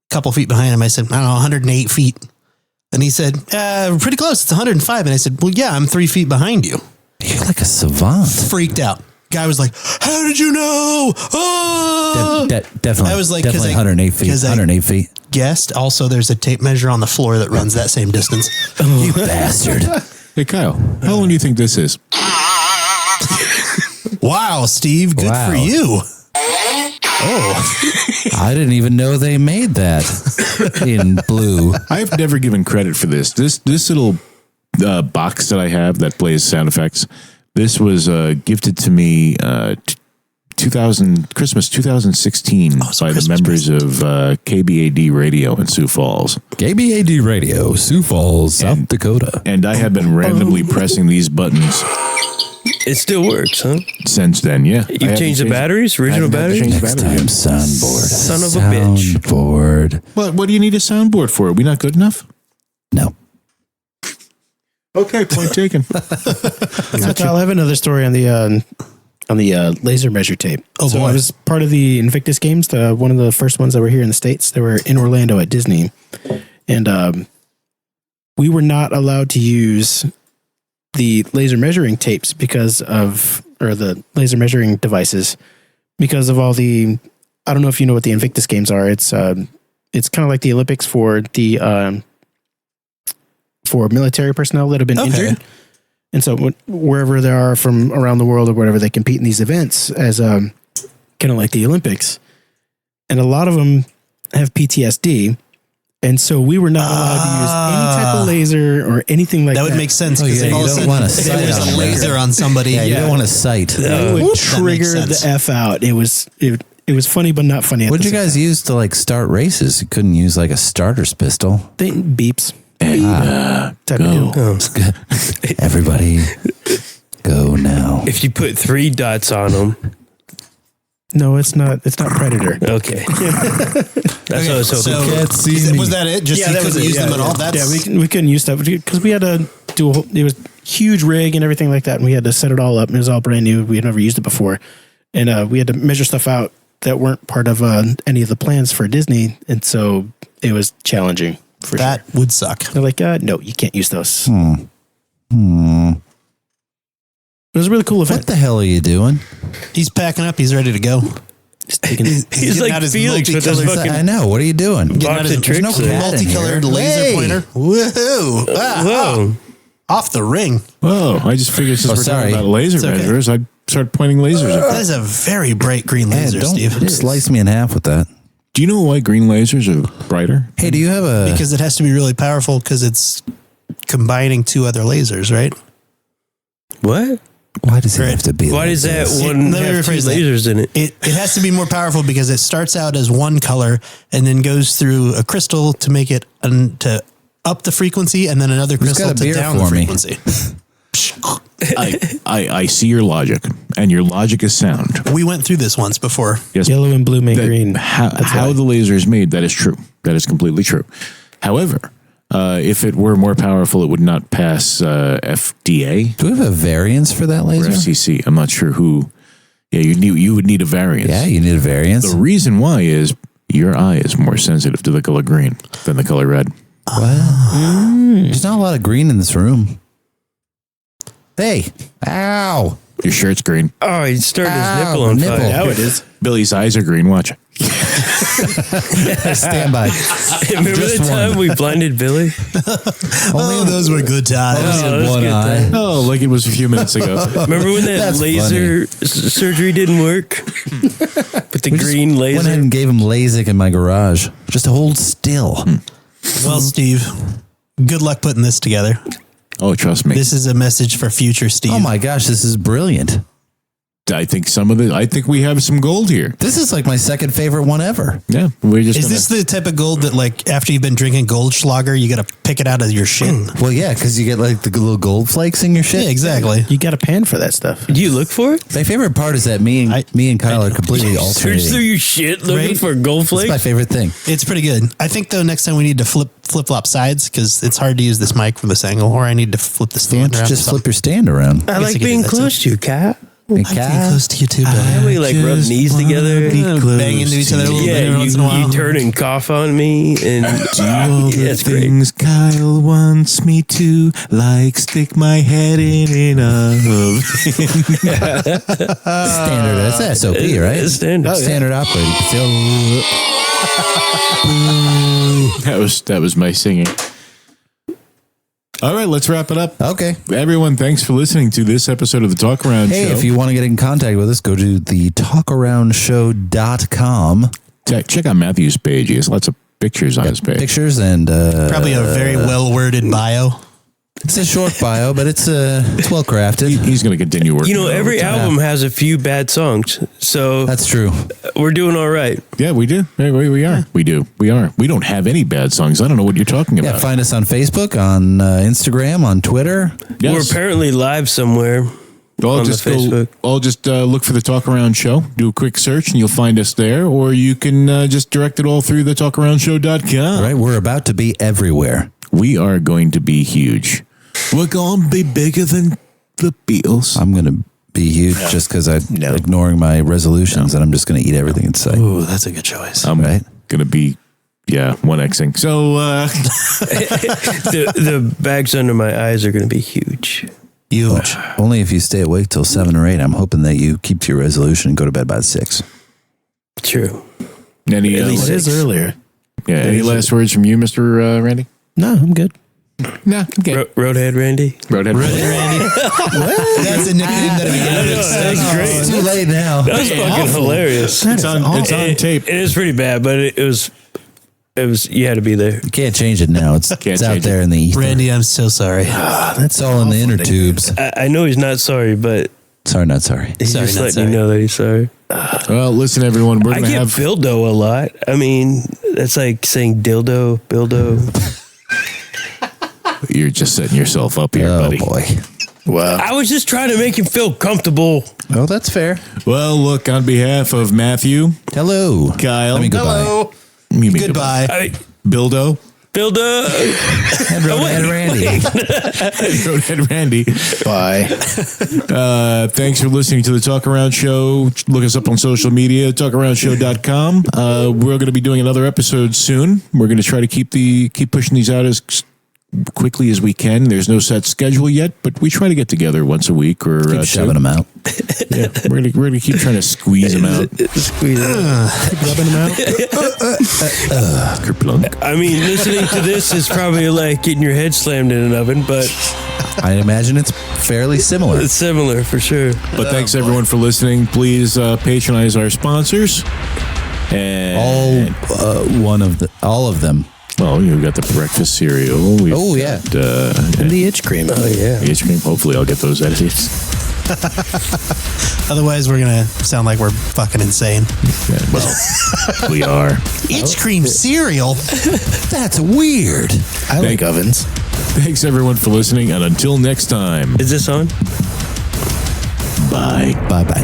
couple feet behind him. I said, "I don't know, 108 feet." And he said, "Pretty close. It's 105." And I said, "Well, yeah, I'm 3 feet behind you." You're like a savant. Freaked out. Guy was like, "How did you know?" Oh! Definitely. I was like, 'cause definitely I- 108 feet. 'cause I- 108 feet. Guessed. Also, there's a tape measure on the floor that runs that same distance. You bastard. Hey, Kyle, how long do you think this is? Wow, Steve, good Wow. for you. I didn't even know they made that in blue. I've never given credit for this. This little box that I have that plays sound effects. This was gifted to me 2000 Christmas 2016 it's a by the Christmas members of KBAD Radio in Sioux Falls, KBAD Radio, Sioux Falls, South Dakota. and I have been randomly pressing these buttons It still works, huh? since then. Yeah, You changed the batteries, original batteries. Next time, soundboard. Son of a bitch. Soundboard. What do you need a soundboard for? Are we not good enough? No. Okay, point taken. I'll have another story on the laser measure tape. Oh, so boy. I was part of the Invictus Games, one of the first ones that were here in the States. They were in Orlando at Disney. And we were not allowed to use the laser measuring tapes or the laser measuring devices because of all the, I don't know if you know what the Invictus Games are. It's kind of like the Olympics for the, for military personnel that have been Okay. injured. And so wherever they are from around the world or whatever, they compete in these events as kind of like the Olympics. And a lot of them have PTSD. And so we were not allowed to use any type of laser or anything like that. That would make sense. Oh, yeah, if all you of a don't want sudden to there's sight a on laser there. on somebody. Yeah, you don't want to sight. It would makes trigger sense. the F out. It was funny, but not funny. What'd you guys use to like start races? You couldn't use like a starter's pistol. They beeps. Type go. of deal. Everybody, go now. If you put 3 dots on them, No, it's not. It's not Predator. okay. That's what I was hoping. Was that it? Just you couldn't use them at all? That's We couldn't use stuff because we had to do. It was huge rig and everything like that, and we had to set it all up. And it was all brand new. We had never used it before, and we had to measure stuff out that weren't part of any of the plans for Disney, and so it was challenging. For that sure. would suck. They're like, no, you can't use those. It was a really cool event. What the hell are you doing? He's packing up. He's ready to go. Just taking He's getting like out his Felix with his multicolored- fucking I know. What are you doing? Getting out box his of tricks. no there. cat. multicolored Hey. laser pointer. Woohoo! Whoa. Off the ring. Whoa, I just figured since we're sorry. talking about laser okay. measures, I'd start pointing lasers at That them. is a very bright green Hey, laser, don't Steve. slice me in half with that. Do you know why green lasers are brighter? Hey, do you have a? Because it has to be really powerful because it's combining 2 other lasers, right? What? Why does it have to be? Why like does that this? one Let me have 2 rephrase that. lasers in it? It has to be more powerful because it starts out as one color and then goes through a crystal to make it to up the frequency and then another Who's crystal got a to beer down the for me? frequency. I see your logic, and your logic is sound. We went through this once before. Yes, Yellow and blue make that- green. how the laser is made, that is true. That is completely true. However, if it were more powerful, it would not pass FDA Do we have a variance for that or laser? FCC. I'm not sure who. Yeah, you would need a variance. Yeah, you need a variance. The reason why is your eye is more sensitive to the color green than the color red. There's not a lot of green in this room. Hey, ow! Your shirt's green. Oh, he started his Ow, nipple on nipple. fire. Now it is. Billy's eyes are green. Watch. Stand by. Remember Just the time one. we blinded Billy? Oh, those were good times. Oh, that's one good eye. time. Oh, like it was a few minutes ago. Remember when that That's laser surgery didn't work? With the green Went ahead laser? and gave him LASIK in my garage. Just hold still. Well, Steve, good luck putting this together. Oh, trust me. This is a message for future Steve. Oh my gosh, this is brilliant. I think we have some gold here. This is like my second favorite one ever. Yeah, we're just. Is gonna- this the type of gold that, like, after you've been drinking Goldschlager, you got to pick it out of your shit? Well, yeah, because you get like the little gold flakes in your shit. Yeah, exactly. You got a pan for that stuff. Do you look for it? My favorite part is that me and Kyle are completely Search through alternating. your shit looking Right? for gold It's my flakes? favorite thing. It's pretty good. I think, though, next time we need to flip-flop sides because it's hard to use this mic from this angle, or I need to flip the Why stand don't you around. just flip your stand around? I guess like you could being do that too. close to you, Kat. Hey, I'm getting Kyle. close to you, too, How buddy. we like rub knees together? Bang into each other a little bit Yeah, every once in a while. you turn and cough on me, and all the it's great. things Kyle wants me to, like stick my head in a oven. Standard. That's SOP, right? It's standard. Standard operating procedure. That was my singing. All right, let's wrap it up. Okay. Everyone, thanks for listening to this episode of the Talkaround Hey, Show. if you want to get in contact with us, go to the talkaroundshow.com. check out Matthew's page, he has lots of pictures on his page. Pictures and Probably a very well-worded bio. it's a short bio, but it's well crafted. He's going to continue working. You know, on it every over time. album has a few bad songs, so That's true. we're doing all right. Yeah, we do. Yeah, we are. We do. We are. We don't have any bad songs. I don't know what you're talking Yeah, about. find us on Facebook, on Instagram, on Twitter. Yes. We're apparently live somewhere. All on just the Facebook. All just look for the Talkaround Show. Do a quick search, and you'll find us there. Or you can just direct it all through the talkaroundshow.com. All right, we're about to be everywhere. We are going to be huge. We're going to be bigger than the Beatles. I'm going to be huge just because I'm ignoring my resolutions, and I'm just going to eat everything in sight. Ooh, that's a good choice. I'm right. going to be, 1Xing. So, The bags under my eyes are going to be huge. Huge. Only if you stay awake till 7 or 8. I'm hoping that you keep to your resolution and go to bed by 6. True. any, At least It is earlier. any last words from you, Mr. Randy? No, I'm good. Nah, okay. Roadhead Randy. Roadhead Randy. That's a nickname that That's great. It's too late now. That was fucking hilarious. It's on tape. It is pretty bad, but it was. You had to be there. You can't change it now. It's out there in the ether. Randy, I'm so sorry. That's all in the inner tubes. I know he's not sorry, but Sorry, not sorry. he's Sorry, just not letting you know that he's sorry. Well, listen, everyone. We're I going to get have. bildo a lot. I mean, that's like saying dildo, bildo. You're just setting yourself up here, Oh, buddy. boy. Wow. I was just trying to make him feel comfortable. Oh, that's fair. Well, look, on behalf of Matthew, Hello. Kyle, Let me go by. You mean Goodbye. Bildo, Bildo. And Roadhead Randy. Roadhead Randy. Bye. Thanks for listening to the Talk Around Show. Look us up on social media, talkaroundshow.com. We're going to be doing another episode soon. We're going to try to keep pushing these out as quickly as we can. There's no set schedule yet, but we try to get together once a week or Keep shoving them out. Yeah, we're gonna keep trying to squeeze them out. Squeeze it. Rubbing them out. Kerplunk. I mean, listening to this is probably like getting your head slammed in an oven, but I imagine it's fairly similar. it's similar for sure. But thanks everyone for listening. Please patronize our sponsors. And All of them. well, you've got the breakfast cereal. We've Oh, yeah. got, And the itch cream. Oh yeah. ice cream. Hopefully, I'll get those edits. Otherwise, we're going to sound like we're fucking insane. Yeah, well, we are. Itch cream cereal? That's weird. I like ovens. Thanks everyone for listening, and until next time, Is this on? bye. Bye-bye.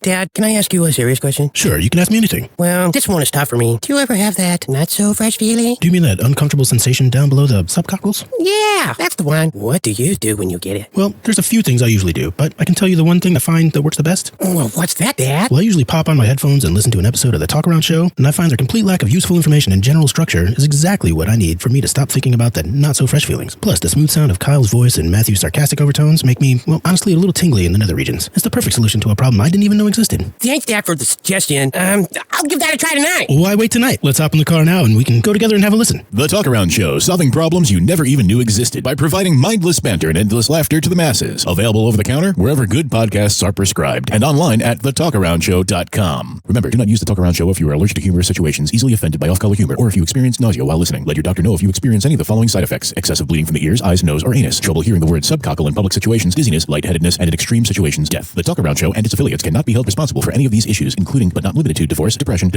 Dad, can I ask you a serious question? Sure, you can ask me anything. Well, this one is tough for me. Do you ever have that not so fresh feeling? Do you mean that uncomfortable sensation down below the subcockles? Yeah, that's the one. What do you do when you get it? Well, there's a few things I usually do, but I can tell you the one thing I find that works the best. Well, what's that, Dad? Well, I usually pop on my headphones and listen to an episode of the Talkaround Show, and I find their complete lack of useful information and general structure is exactly what I need for me to stop thinking about the not-so-fresh feelings. Plus, the smooth sound of Kyle's voice and Matthew's sarcastic overtones make me, well, honestly, a little tingly in the nether regions. It's the perfect solution to a problem I didn't even know existed. Thanks, Dad, for the suggestion. I'll give that a try tonight. Why wait tonight? Let's hop in the car now and we can go together and have a listen. The Talkaround Show, solving problems you never even knew existed by providing mindless banter and endless laughter to the masses. Available over the counter wherever good podcasts are prescribed and online at thetalkaroundshow.com. Remember, do not use the Talkaround Show if you are allergic to humorous situations, easily offended by off-color humor, or if you experience nausea while listening. Let your doctor know if you experience any of the following side effects: excessive bleeding from the ears, eyes, nose, or anus, trouble hearing the word subcockle in public situations, dizziness, lightheadedness, and in extreme situations, death. The Talkaround Show and its affiliates cannot be held responsible for any of these issues, including but not limited to divorce, depression,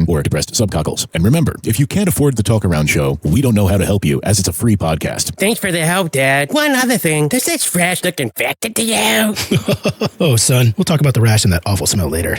or depressed subcockles. And remember, if you can't afford the Talkaround Show, we don't know how to help you, as it's a free podcast. Thanks for the help, Dad. One other thing. Does this fresh look infected to you? Oh, son, we'll talk about the rash and that awful smell later.